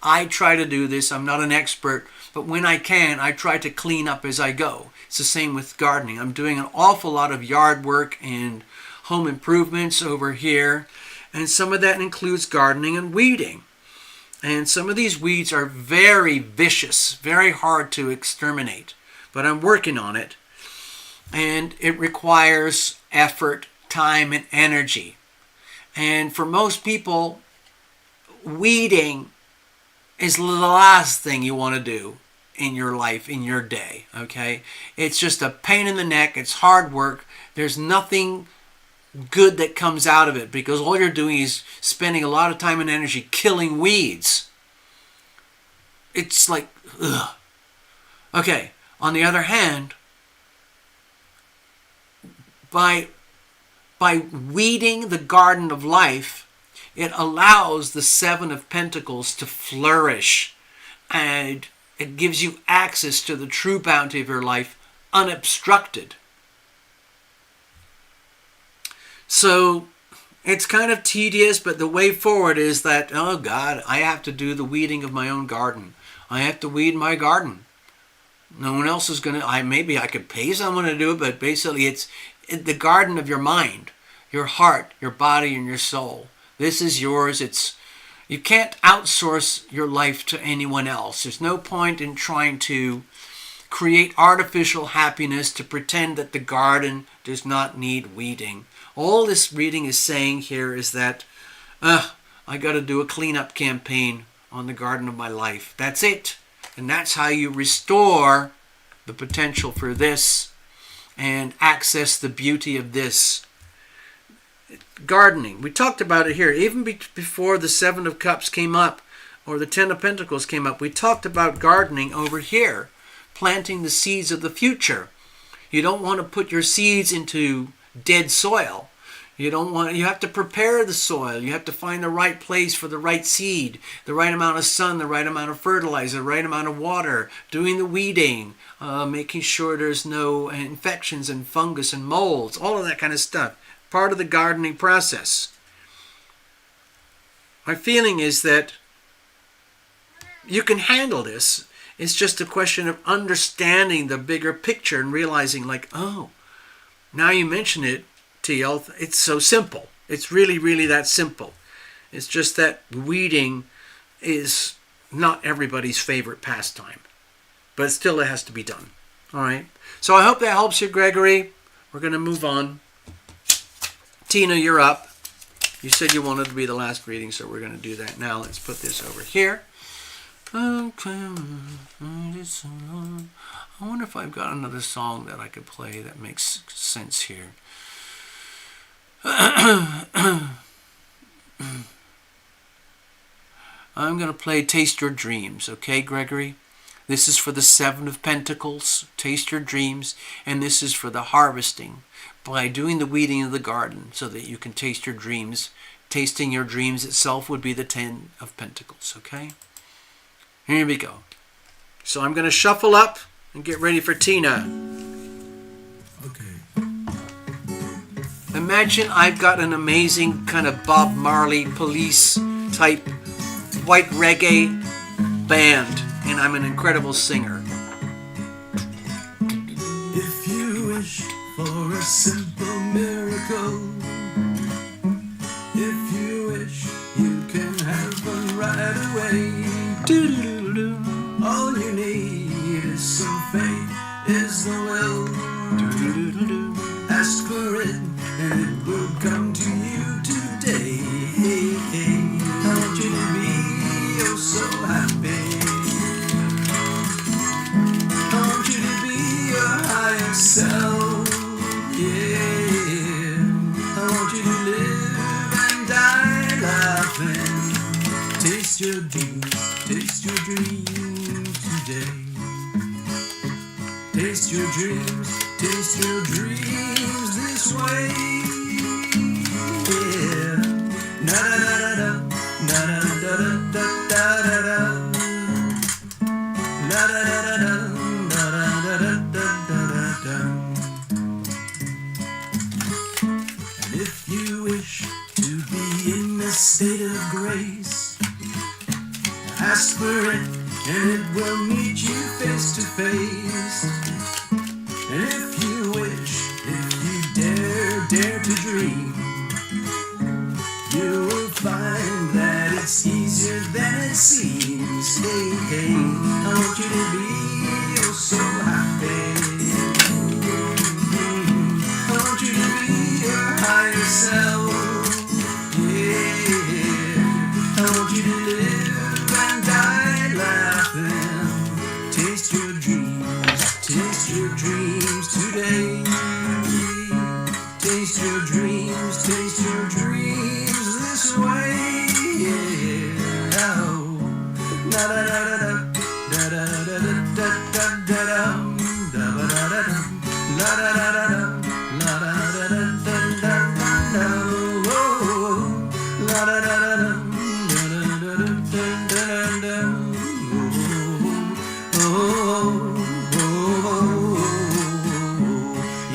I try to do this. I'm not an expert, but when I can, I try to clean up as I go. It's the same with gardening. I'm doing an awful lot of yard work and home improvements over here, and some of that includes gardening and weeding. And some of these weeds are very vicious, very hard to exterminate, but I'm working on it. And it requires effort, time, and energy. And for most people, weeding is the last thing you want to do in your life, in your day, okay? It's just a pain in the neck. It's hard work. There's nothing good that comes out of it because all you're doing is spending a lot of time and energy killing weeds. It's like, ugh. Okay, on the other hand, by weeding the garden of life, it allows the Seven of Pentacles to flourish, and it gives you access to the true bounty of your life unobstructed. So it's kind of tedious, but the way forward is that, oh God, I have to do the weeding of my own garden. I have to weed my garden. No one else is going to, maybe I could pay someone to do it, but basically it's the garden of your mind, your heart, your body, and your soul. This is yours. You can't outsource your life to anyone else. There's no point in trying to create artificial happiness to pretend that the garden does not need weeding. All this reading is saying here is that I got to do a cleanup campaign on the garden of my life. That's it. And that's how you restore the potential for this and access the beauty of this. Gardening. We talked about it here. Even before the Seven of Cups came up or the Ten of Pentacles came up, we talked about gardening over here. Planting the seeds of the future. You don't want to put your seeds into dead soil. You have to prepare the soil. You have to find the right place for the right seed, the right amount of sun, the right amount of fertilizer, the right amount of water, doing the weeding, making sure there's no infections and fungus and molds, all of that kind of stuff. Part of the gardening process. My feeling is that you can handle this. It's just a question of understanding the bigger picture and realizing like, oh, now you mention it, TL, it's so simple. It's really, really that simple. It's just that weeding is not everybody's favorite pastime. But still it has to be done. All right. So I hope that helps you, Gregory. We're going to move on. Tina, you're up. You said you wanted to be the last reading, so we're going to do that now. Let's put this over here. Okay. I wonder if I've got another song that I could play that makes sense here. I'm going to play Taste Your Dreams, okay, Gregory? This is for the Seven of Pentacles, Taste Your Dreams, and this is for the harvesting, by doing the weeding of the garden so that you can taste your dreams. Tasting your dreams itself would be the Ten of Pentacles, okay? Here we go. So I'm going to shuffle up and get ready for Tina. Okay. Imagine I've got an amazing kind of Bob Marley Police type white reggae band, and I'm an incredible singer. If you wish for a simple miracle, if you wish you can have one right away. Doo-doo-doo-doo. All you need is some faith, is the will. Doo-doo-doo-doo. Ask for it, and it will come to you today. I want you to be oh so happy. I want you to be your higher self. Yeah. I want you to live and die laughing. Taste your dreams today. Taste your dreams this way. Yeah. Na da da da da da da da da. Na da da da da da da. And if you wish to be in a state of grace, Ask for it, and it will meet you face to face. And if you wish, if you dare to dream, you will find that it's easier than it seems. Hey, hey, I want you to be oh so happy. I want you to be your higher self. Yeah, I want you to live and die laughing. Taste your dreams today. Taste your dreams this way. Yeah. Oh. Da da da da da da da da da da da da da da. La da da da da, la da da da da da da. Oh, la da da da da, la da da da da da. Oh,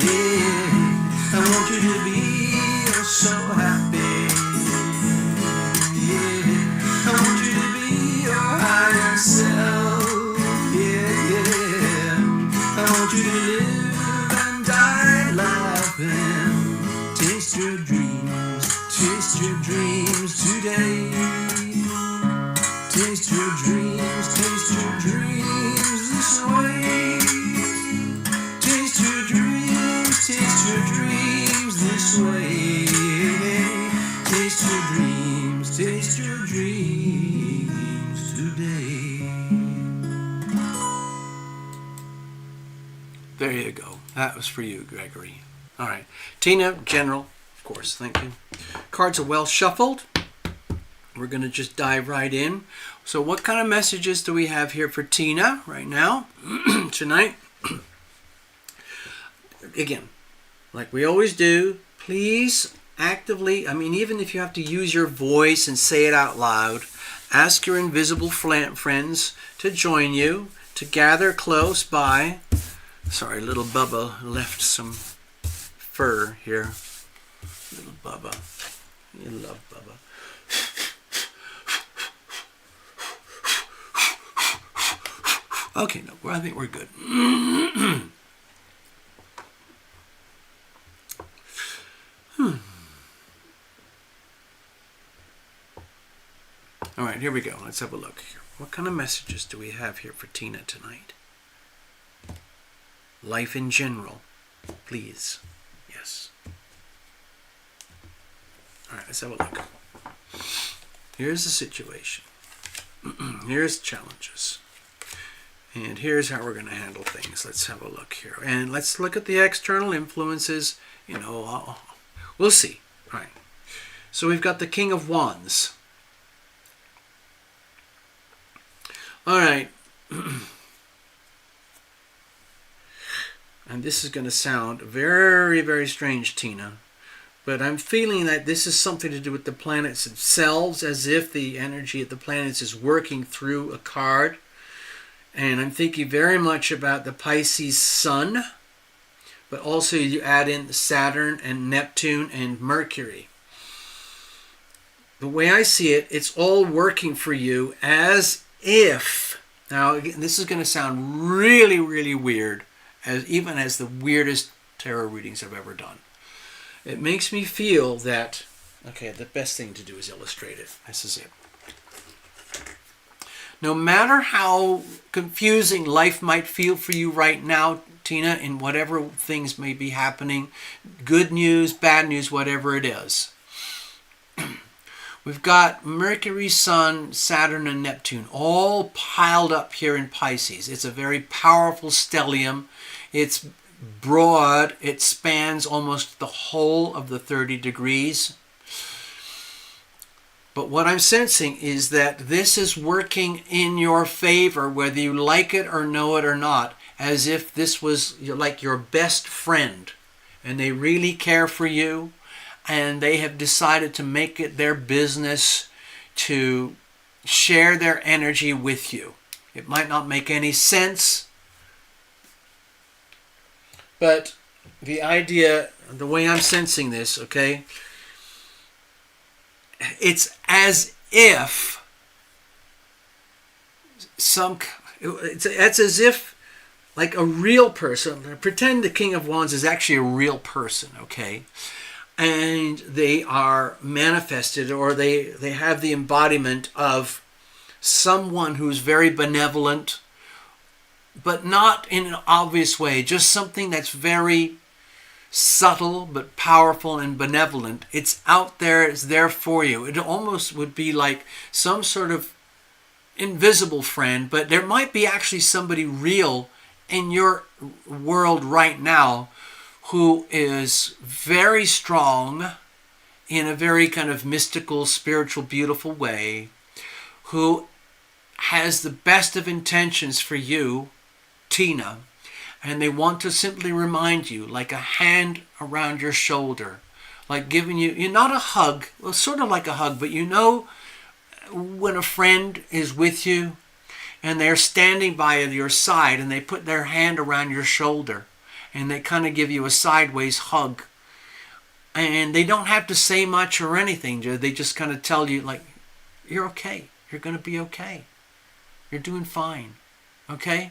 yeah. I want you to be oh so happy. Yeah, I want you to be your higher self. Yeah, yeah. I want you to live and die laughing. Taste your dreams today. Taste your dreams this way. Taste your dreams this way. Taste your dreams today. There you go. That was for you, Gregory. All right. Tina, general, of course, thank you. Cards are well shuffled. We're going to just dive right in. So what kind of messages do we have here for Tina right now, tonight? Again, like we always do, please actively, even if you have to use your voice and say it out loud, ask your invisible friends to join you, to gather close by. Sorry, little Bubba left some fur here. Little Bubba. You love Bubba. Okay, no, I think we're good. All right, here we go. Let's have a look here. What kind of messages do we have here for Tina tonight? Life in general, please. Yes. All right, let's have a look. Here's the situation. Here's challenges. And here's how we're going to handle things. Let's have a look here. And let's look at the external influences. We'll see. All right. So we've got the King of Wands. All right. And this is going to sound very, very strange, Tina. But I'm feeling that this is something to do with the planets themselves, as if the energy of the planets is working through a card. And I'm thinking very much about the Pisces Sun, but also you add in Saturn and Neptune and Mercury. The way I see it, it's all working for you as if, now again, this is going to sound really, really weird, even as the weirdest tarot readings I've ever done. It makes me feel that, okay, the best thing to do is illustrate it. This is it. No matter how confusing life might feel for you right now, Tina, in whatever things may be happening, good news, bad news, whatever it is, we've got Mercury, Sun, Saturn, and Neptune all piled up here in Pisces. It's a very powerful stellium. It's broad. It spans almost the whole of the 30 degrees. But what I'm sensing is that this is working in your favor, whether you like it or know it or not, as if this was like your best friend, and they really care for you, and they have decided to make it their business to share their energy with you. It might not make any sense, but the idea, the way I'm sensing this, okay, it's as if it's as if like a real person. Pretend the King of Wands is actually a real person, okay? And they are manifested, or they have the embodiment of someone who's very benevolent, but not in an obvious way, just something that's very subtle but powerful and benevolent. It's out there, it's there for you. It almost would be like some sort of invisible friend, but there might be actually somebody real in your world right now who is very strong in a very kind of mystical, spiritual, beautiful way, who has the best of intentions for you, Tina, and they want to simply remind you, like a hand around your shoulder, like giving you, not a hug, well, sort of like a hug, but you know when a friend is with you and they're standing by your side and they put their hand around your shoulder and they kind of give you a sideways hug. And they don't have to say much or anything. They just kind of tell you, like, you're okay. You're going to be okay. You're doing fine. Okay?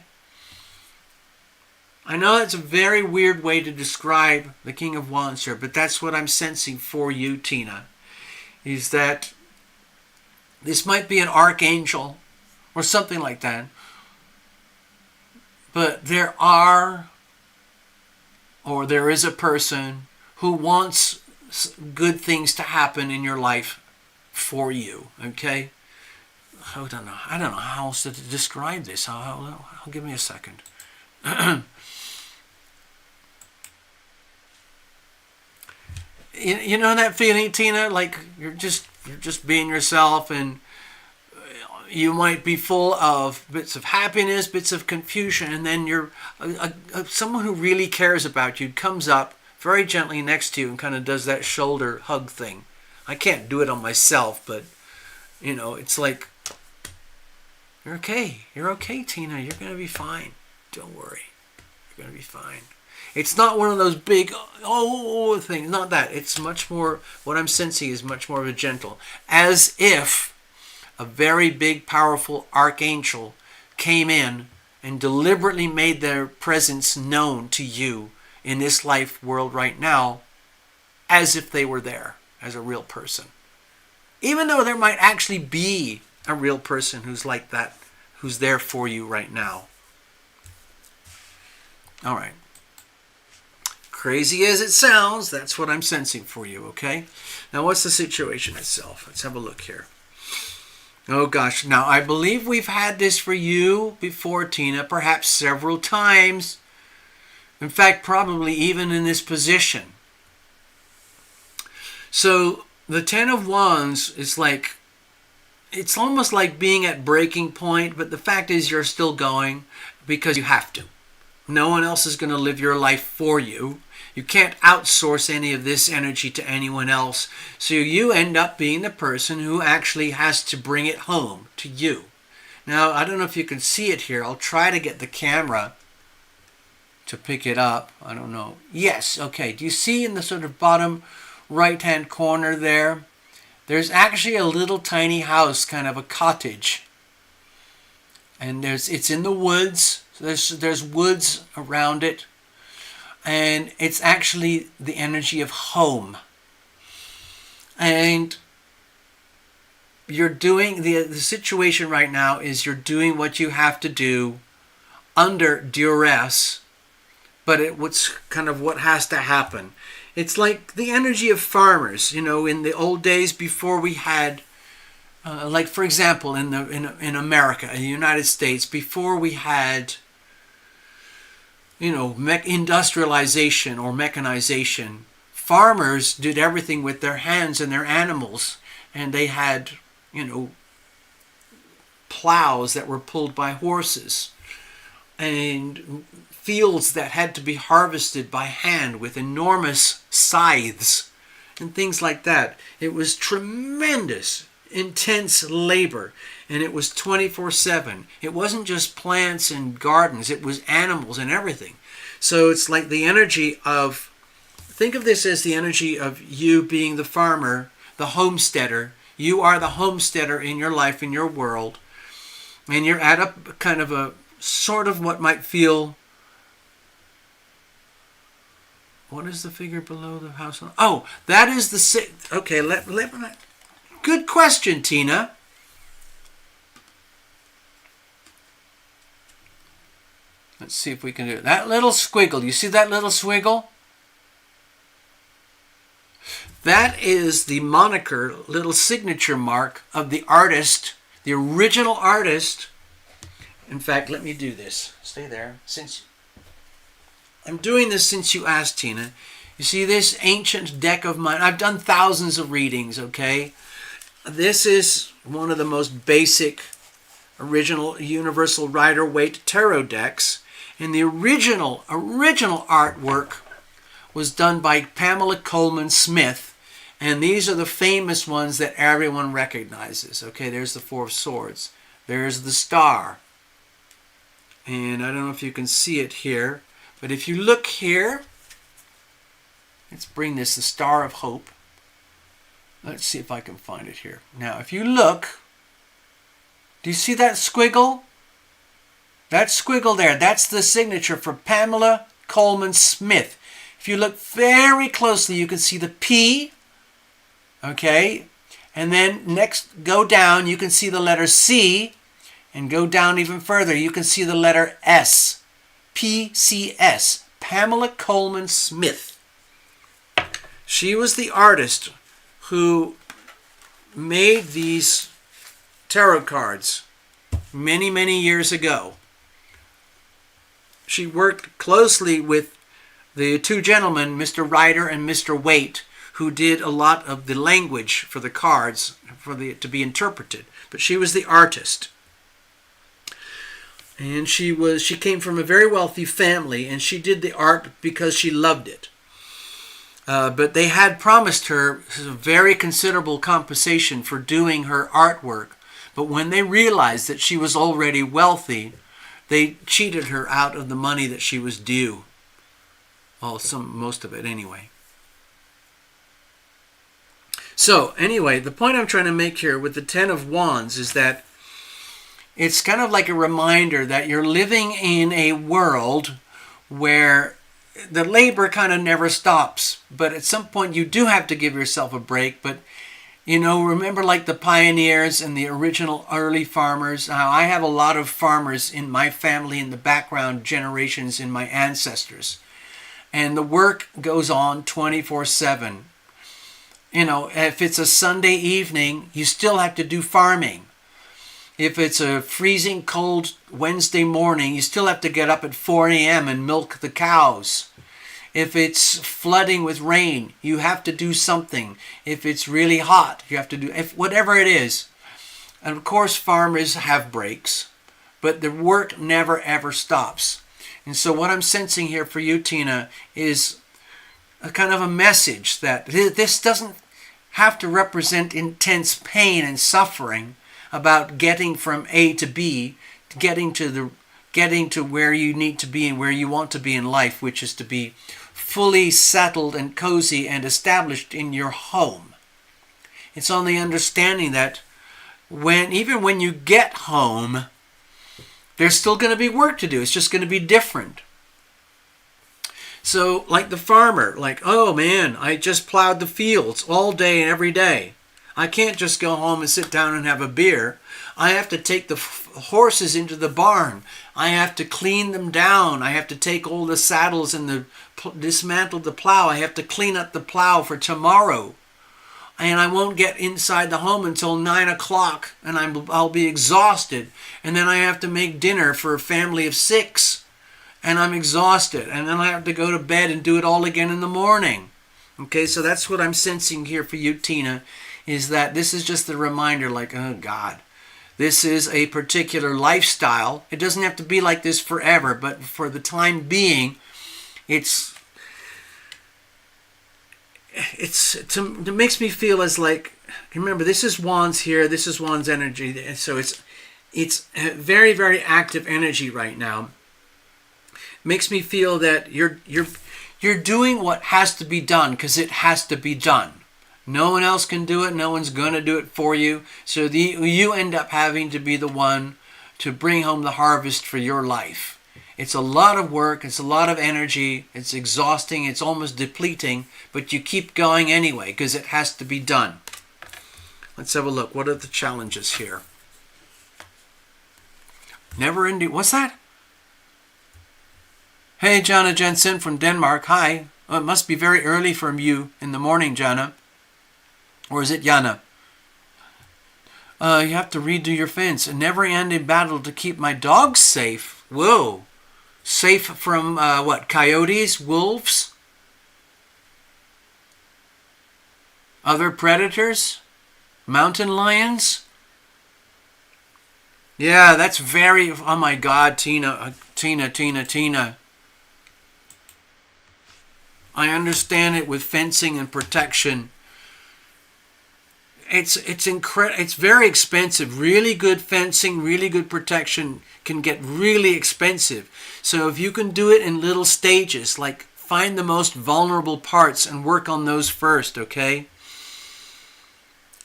I know that's a very weird way to describe the King of Wands here, but that's what I'm sensing for you, Tina, is that this might be an archangel or something like that, but there is a person who wants good things to happen in your life for you, okay? I don't know how else to describe this. I'll give me a second. You know that feeling, Tina? Like you're just being yourself, and you might be full of bits of happiness, bits of confusion, and then you're someone who really cares about you comes up very gently next to you and kind of does that shoulder hug thing. I can't do it on myself, but it's like, you're okay, Tina. You're gonna be fine. Don't worry, you're gonna be fine. It's not one of those big things. Not that. It's much more. What I'm sensing is much more of a gentle, as if a very big, powerful archangel came in and deliberately made their presence known to you in this life world right now, as if they were there as a real person. Even though there might actually be a real person who's like that, who's there for you right now. All right. Crazy as it sounds, that's what I'm sensing for you, okay? Now, what's the situation itself? Let's have a look here. Oh, gosh. Now, I believe we've had this for you before, Tina, perhaps several times. In fact, probably even in this position. So, the Ten of Wands is like, it's almost like being at breaking point, but the fact is you're still going because you have to. No one else is going to live your life for you. You can't outsource any of this energy to anyone else. So you end up being the person who actually has to bring it home to you. Now, I don't know if you can see it here. I'll try to get the camera to pick it up. I don't know. Yes, okay. Do you see in the sort of bottom right-hand corner there? There's actually a little tiny house, kind of a cottage. And it's in the woods. There's woods around it. And it's actually the energy of home. And you're doing, the situation right now is you're doing what you have to do under duress, but what's kind of what has to happen. It's like the energy of farmers, in the old days before we had, like for example, in America, in the United States, before we had industrialization or mechanization, farmers did everything with their hands and their animals, and they had, plows that were pulled by horses, and fields that had to be harvested by hand with enormous scythes and things like that. It was tremendous, intense labor, and it was 24/7. It wasn't just plants and gardens, it was animals and everything. So it's like the energy of, think of this as the energy of you being the farmer, the homesteader. You are the homesteader in your life, in your world, And you're at a kind of a sort of what might feel... What is the figure below the house? Oh, that is the... Okay, good question, Tina. Let's see if we can do it. That little squiggle. You see that little squiggle? That is the moniker, little signature mark of the artist, the original artist. In fact, let me do this. Stay there. I'm doing this since you asked, Tina. You see this ancient deck of mine? I've done thousands of readings, okay? This is one of the most basic, original Universal Rider-Waite tarot decks. And the original artwork was done by Pamela Coleman Smith. And these are the famous ones that everyone recognizes. Okay, there's the Four of Swords. There's the Star. And I don't know if you can see it here. But if you look here, let's bring this, the Star of Hope. Let's see if I can find it here. Now, if you look, do you see that squiggle? That squiggle there, that's the signature for Pamela Coleman Smith. If you look very closely, you can see the P, okay? And then next, go down, you can see the letter C, and go down even further, you can see the letter S. PCS, Pamela Coleman Smith. She was the artist who made these tarot cards many, many years ago. She worked closely with the two gentlemen, Mr. Ryder and Mr. Waite, who did a lot of the language for the cards to be interpreted. But she was the artist. And she came from a very wealthy family, and she did the art because she loved it. But they had promised her a very considerable compensation for doing her artwork. But when they realized that she was already wealthy, they cheated her out of the money that she was due. Well, most of it anyway. So anyway, the point I'm trying to make here with the Ten of Wands is that it's kind of like a reminder that you're living in a world where the labor kind of never stops. But at some point you do have to give yourself a break. But, you know, remember like the pioneers and the original early farmers. Now, I have a lot of farmers in my family, in the background generations, in my ancestors. And the work goes on 24/7. You know, if it's a Sunday evening, you still have to do farming. If it's a freezing cold Wednesday morning, you still have to get up at 4 a.m. and milk the cows. If it's flooding with rain, you have to do something. If it's really hot, you have to do whatever it is. And of course, farmers have breaks, but the work never ever stops. And so what I'm sensing here for you, Tina, is a kind of a message that this doesn't have to represent intense pain and suffering about getting from A to B, getting to where you need to be and where you want to be in life, which is to be fully settled and cozy and established in your home. It's on the understanding that even when you get home, there's still going to be work to do. It's just going to be different. So like the farmer, like, oh man, I just plowed the fields all day and every day. I can't just go home and sit down and have a beer. I have to take the horses into the barn. I have to clean them down. I have to take all the saddles and dismantle the plow. I have to clean up the plow for tomorrow. And I won't get inside the home until 9 o'clock, and I'll be exhausted. And then I have to make dinner for a family of 6, and I'm exhausted. And then I have to go to bed and do it all again in the morning. Okay, so that's what I'm sensing here for you, Tina, is that this is just a reminder, like, oh God, this is a particular lifestyle. It doesn't have to be like this forever, but for the time being, it makes me feel as like, remember, this is Wands here, this is Wands energy, so it's very, very active energy right now. It makes me feel that you're doing what has to be done because it has to be done. No one else can do it. No one's going to do it for you. So you end up having to be the one to bring home the harvest for your life. It's a lot of work, it's a lot of energy, it's exhausting, it's almost depleting, but you keep going anyway because it has to be done. Let's have a look. What are the challenges here? Never ending. What's that? Hey, Jana Jensen from Denmark. Hi. Oh, it must be very early for you in the morning, Jana. Or is it Jana? You have to redo your fence. A never-ending battle to keep my dogs safe. Whoa. Safe from what? Coyotes? Wolves? Other predators? Mountain lions? Yeah, that's very... Oh my God, Tina. I understand it with fencing and protection. It's very expensive. Really good fencing, really good protection can get really expensive. So if you can do it in little stages, like find the most vulnerable parts and work on those first, okay?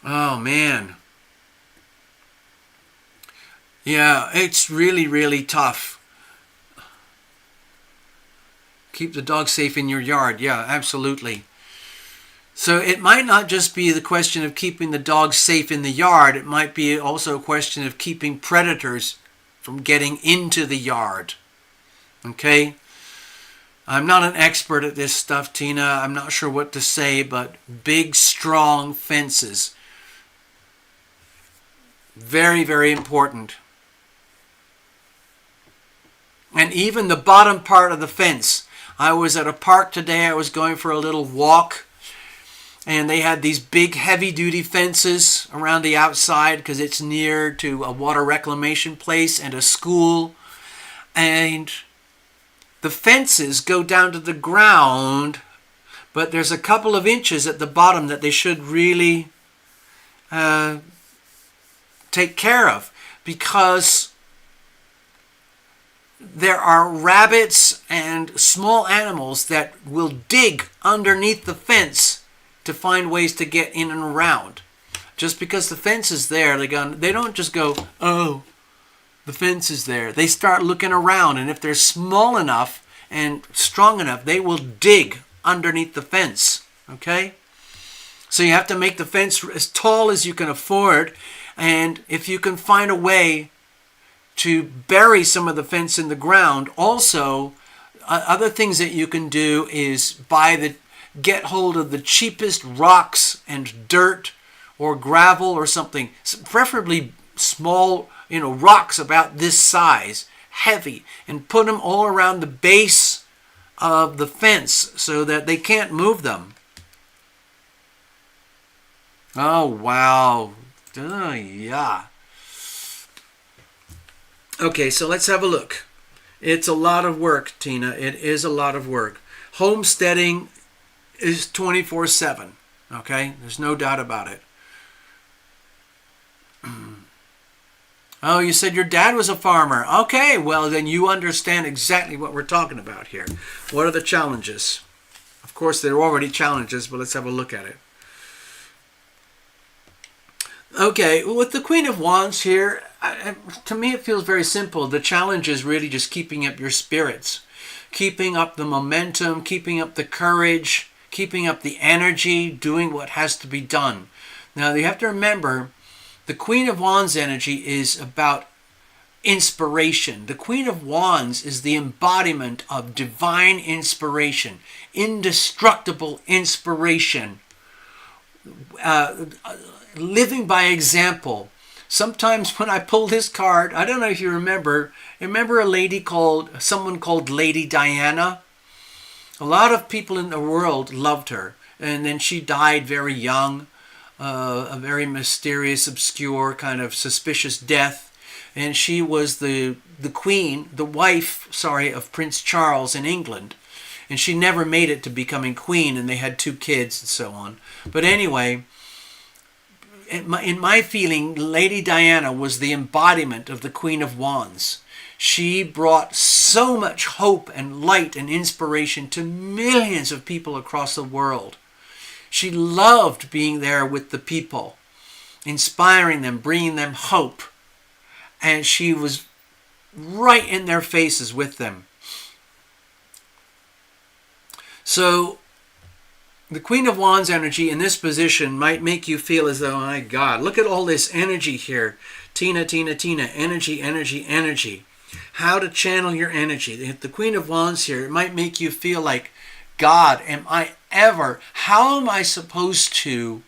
Oh man. Yeah, it's really, really tough. Keep the dog safe in your yard. Yeah, absolutely. So it might not just be the question of keeping the dog safe in the yard. It might be also a question of keeping predators from getting into the yard. Okay? I'm not an expert at this stuff, Tina. I'm not sure what to say, but big, strong fences. Very, very important. And even the bottom part of the fence. I was at a park today. I was going for a little walk. And they had these big heavy-duty fences around the outside because it's near to a water reclamation place and a school. And the fences go down to the ground, but there's a couple of inches at the bottom that they should really take care of, because there are rabbits and small animals that will dig underneath the fence to find ways to get in and around. Just because the fence is there, they don't just go, oh, the fence is there. They start looking around, and if they're small enough and strong enough, they will dig underneath the fence, okay? So you have to make the fence as tall as you can afford, and if you can find a way to bury some of the fence in the ground. Also, other things that you can do is get hold of the cheapest rocks and dirt or gravel or something, preferably small, rocks about this size, heavy, and put them all around the base of the fence so that they can't move them. Oh, wow. Yeah. Okay, so let's have a look. It's a lot of work, Tina. It is a lot of work. Homesteading is 24/7. Okay? There's no doubt about it. Oh, you said your dad was a farmer. Okay, well, then you understand exactly what we're talking about here. What are the challenges? Of course, there are already challenges, but let's have a look at it. Okay, with the Queen of Wands here, to me it feels very simple. The challenge is really just keeping up your spirits, keeping up the momentum, keeping up the courage, keeping up the energy, doing what has to be done. Now, you have to remember, the Queen of Wands energy is about inspiration. The Queen of Wands is the embodiment of divine inspiration, indestructible inspiration, living by example. Sometimes when I pull this card, I don't know if you remember someone called Lady Diana? A lot of people in the world loved her, and then she died very young, a very mysterious, obscure, kind of suspicious death. And she was the wife of Prince Charles in England. And she never made it to becoming queen, and they had 2 kids and so on. But anyway, in my feeling, Lady Diana was the embodiment of the Queen of Wands. She brought so much hope and light and inspiration to millions of people across the world. She loved being there with the people, inspiring them, bringing them hope. and she was right in their faces with them. So the Queen of Wands energy in this position might make you feel as though, oh my God, look at all this energy here. Tina, energy, energy, energy. How to channel your energy. The Queen of Wands here, it might make you feel like, God, how am I supposed to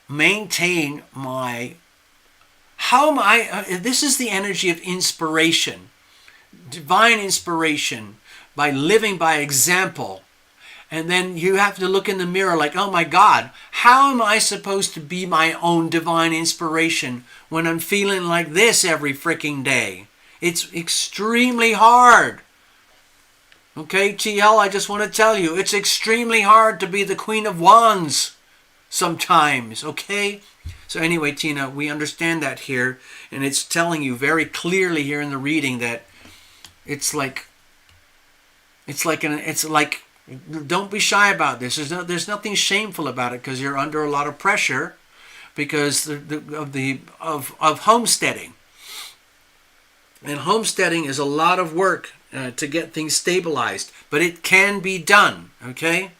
maintain this is the energy of inspiration, divine inspiration, by living by example. And then you have to look in the mirror like, oh my God, how am I supposed to be my own divine inspiration when I'm feeling like this every freaking day? It's extremely hard. Okay, TL, I just want to tell you, it's extremely hard to be the Queen of Wands sometimes, okay? So anyway, Tina, we understand that here, and it's telling you very clearly here in the reading that it's like don't be shy about this. There's nothing shameful about it, because you're under a lot of pressure because of homesteading. And homesteading is a lot of work to get things stabilized, but it can be done, okay?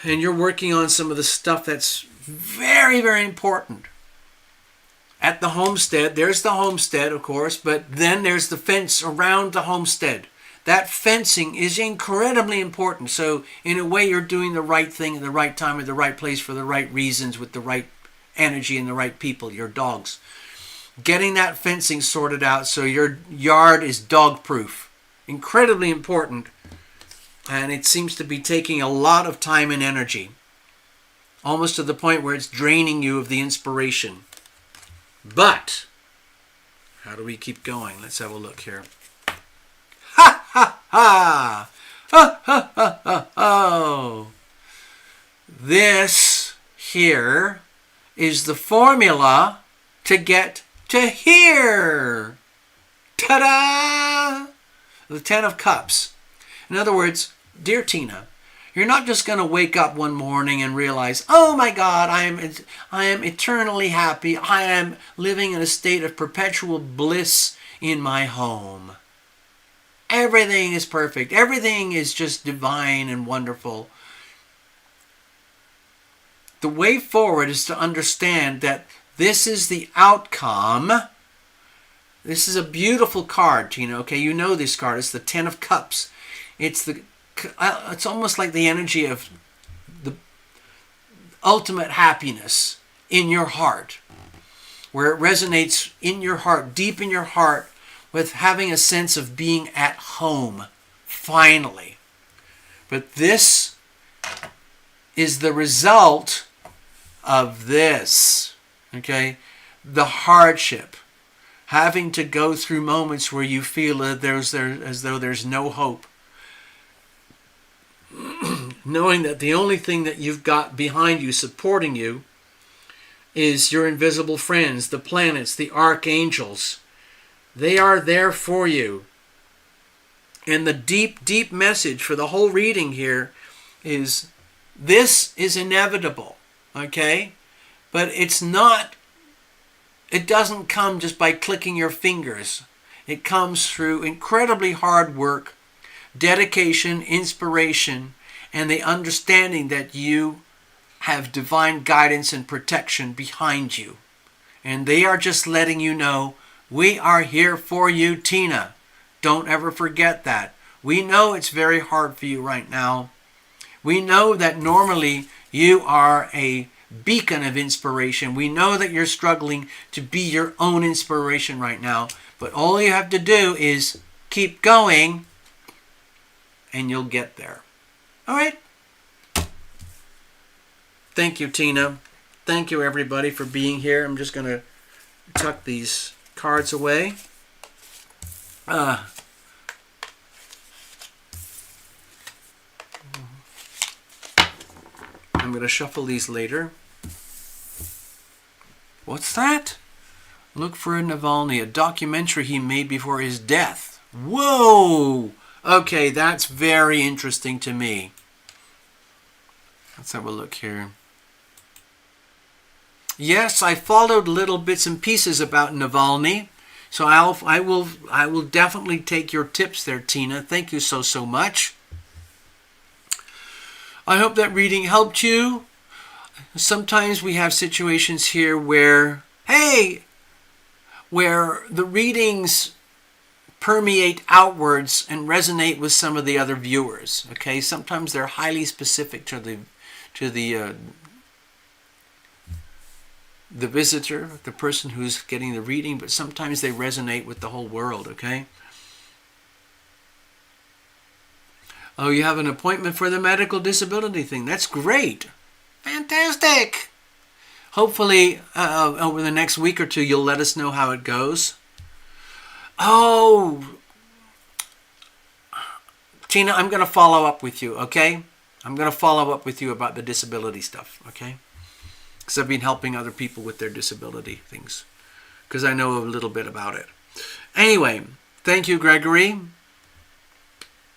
And you're working on some of the stuff that's very, very important. At the homestead, there's the homestead, of course, but then there's the fence around the homestead. That fencing is incredibly important. So in a way, you're doing the right thing at the right time, at the right place, for the right reasons, with the right energy and the right people, your dogs. Getting that fencing sorted out so your yard is dog-proof. Incredibly important. And it seems to be taking a lot of time and energy. Almost to the point where it's draining you of the inspiration. But, how do we keep going? Let's have a look here. Ha ha ha! Ha ha ha ha ha! This here is the formula to get to here. Ta-da! The Ten of Cups. In other words, dear Tina, you're not just going to wake up one morning and realize, oh my God, I am eternally happy. I am living in a state of perpetual bliss in my home. Everything is perfect. Everything is just divine and wonderful. The way forward is to understand that this is the outcome. This is a beautiful card, Tina. Okay, you know this card. It's the Ten of Cups. It's almost like the energy of the ultimate happiness in your heart, where it resonates in your heart, deep in your heart, with having a sense of being at home, finally. But this is the result of this, okay? The hardship, having to go through moments where you feel that as though there's no hope. Knowing that the only thing that you've got behind you, supporting you, is your invisible friends, the planets, the archangels. They are there for you. And the deep, deep message for the whole reading here is, this is inevitable, okay? But it's not, it doesn't come just by clicking your fingers. It comes through incredibly hard work, dedication, inspiration, and the understanding that you have divine guidance and protection behind you. And they are just letting you know, we are here for you, Tina. Don't ever forget that. We know it's very hard for you right now. We know that normally you are a beacon of inspiration. We know that you're struggling to be your own inspiration right now. But all you have to do is keep going, and you'll get there. All right? Thank you, Tina. Thank you, everybody, for being here. I'm just going to tuck these cards away. I'm going to shuffle these later. What's that? Look for Navalny, a documentary he made before his death. Whoa! Okay, that's very interesting to me. Let's have a look here. Yes, I followed little bits and pieces about Navalny. So I will definitely take your tips there, Tina. Thank you so much. I hope that reading helped you. Sometimes we have situations here where, where the readings permeate outwards and resonate with some of the other viewers. Okay, sometimes they're highly specific to the visitor, the person who's getting the reading, but sometimes they resonate with the whole world. Okay. Oh, you have an appointment for the medical disability thing. That's great. Fantastic. Hopefully, over the next week or two, you'll let us know how it goes. Oh, Tina, I'm going to follow up with you, okay? I'm going to follow up with you about the disability stuff, okay? Because I've been helping other people with their disability things. Because I know a little bit about it. Anyway, thank you, Gregory.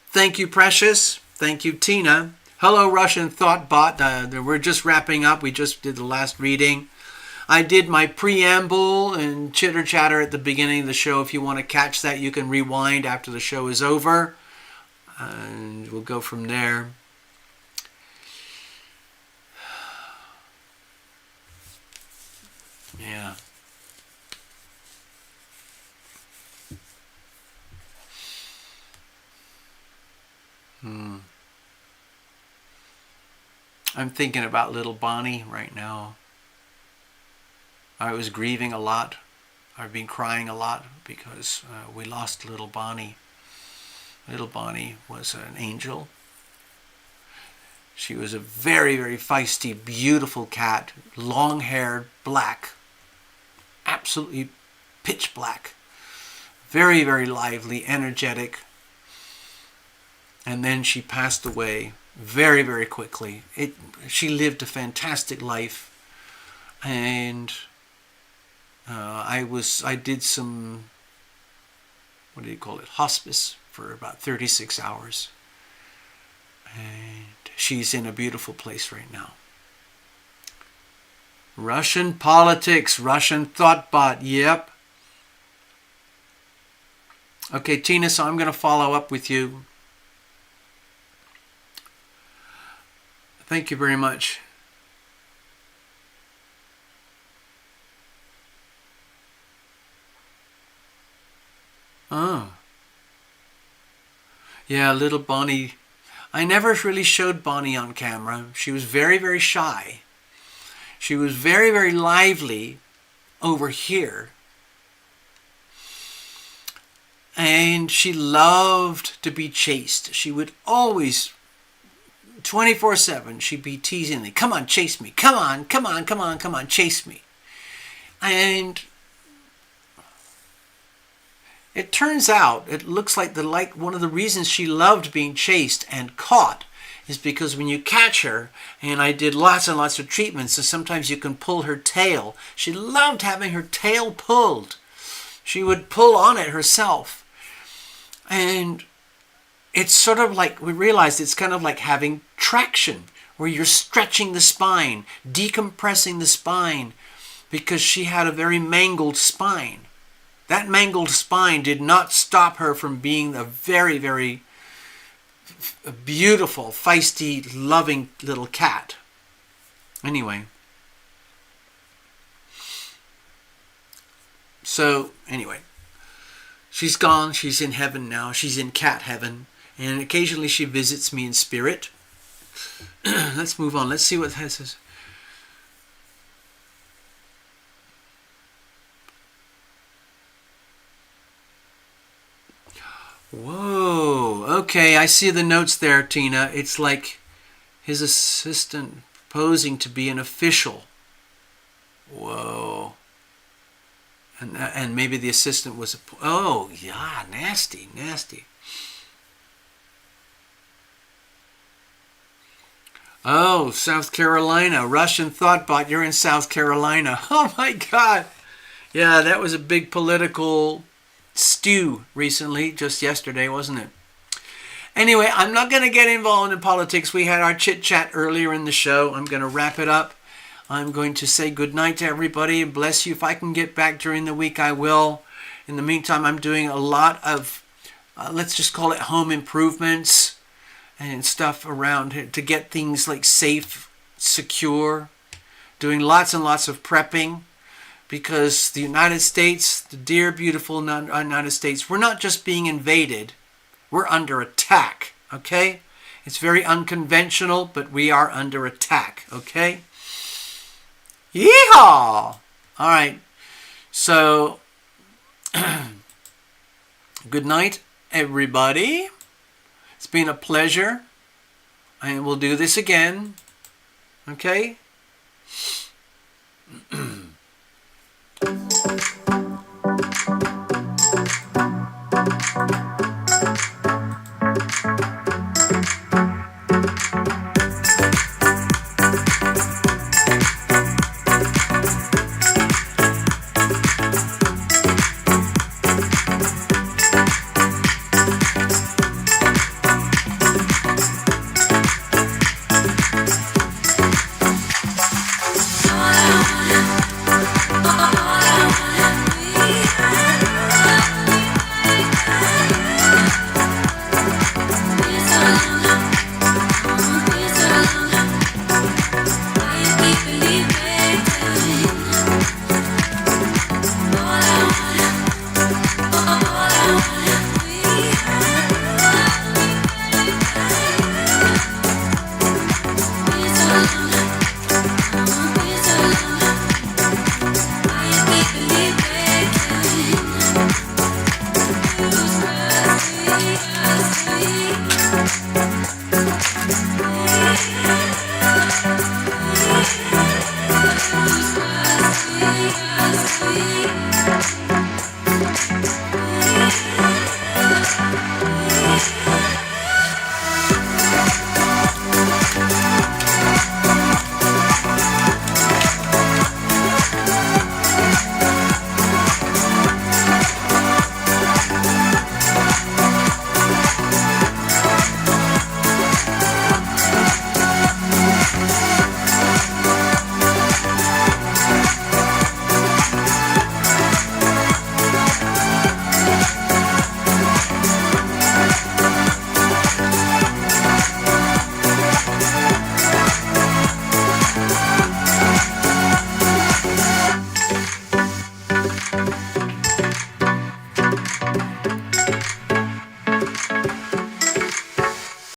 Thank you, Precious. Thank you, Tina. Hello, Russian Thoughtbot. We're just wrapping up. We just did the last reading. I did my preamble and chitter-chatter at the beginning of the show. If you want to catch that, you can rewind after the show is over. And we'll go from there. Yeah. I'm thinking about little Bonnie right now. I was grieving a lot. I've been crying a lot because we lost little Bonnie. Little Bonnie was an angel. She was a very, very feisty, beautiful cat. Long-haired, black. Absolutely pitch black. Very, very lively, energetic. And then she passed away very, very quickly. She lived a fantastic life. And I did some, what do you call it, hospice for about 36 hours. And she's in a beautiful place right now. Russian politics, Russian Thoughtbot, yep. Okay, Tina, so I'm going to follow up with you. Thank you very much. Oh. Yeah, little Bonnie. I never really showed Bonnie on camera. She was very, very shy. She was very, very lively over here. And she loved to be chased. She would always, 24/7, she'd be teasing me. Come on, chase me. Come on, come on, come on, come on, chase me. And it turns out, it looks like one of the reasons she loved being chased and caught is because when you catch her, and I did lots and lots of treatments, so sometimes you can pull her tail. She loved having her tail pulled. She would pull on it herself. And it's sort of like, we realized it's kind of like having traction, where you're stretching the spine, decompressing the spine, because she had a very mangled spine. That mangled spine did not stop her from being a very, very beautiful, feisty, loving little cat. Anyway. So, anyway. She's gone. She's in heaven now. She's in cat heaven. And occasionally she visits me in spirit. Let's move on. Let's see what this is. Whoa. Okay, I see the notes there, Tina. It's like his assistant posing to be an official. Whoa. And maybe the assistant was oh, yeah, nasty, nasty. Oh, South Carolina. Russian Thoughtbot, you're in South Carolina. Oh, my God. Yeah, that was a big political stew recently, just yesterday, wasn't it? Anyway, I'm not going to get involved in politics. We had our chit-chat earlier in the show. I'm going to wrap it up. I'm going to say good night to everybody and bless you. If I can get back during the week, I will. In the meantime, I'm doing a lot of, let's just call it home improvements and stuff around here to get things like safe, secure. Doing lots and lots of prepping because the United States, the dear, beautiful United States, we're not just being invaded. We're under attack, okay? It's very unconventional, but we are under attack, okay? Yeehaw! All right. So, good night, everybody. It's been a pleasure. And we'll do this again. Okay?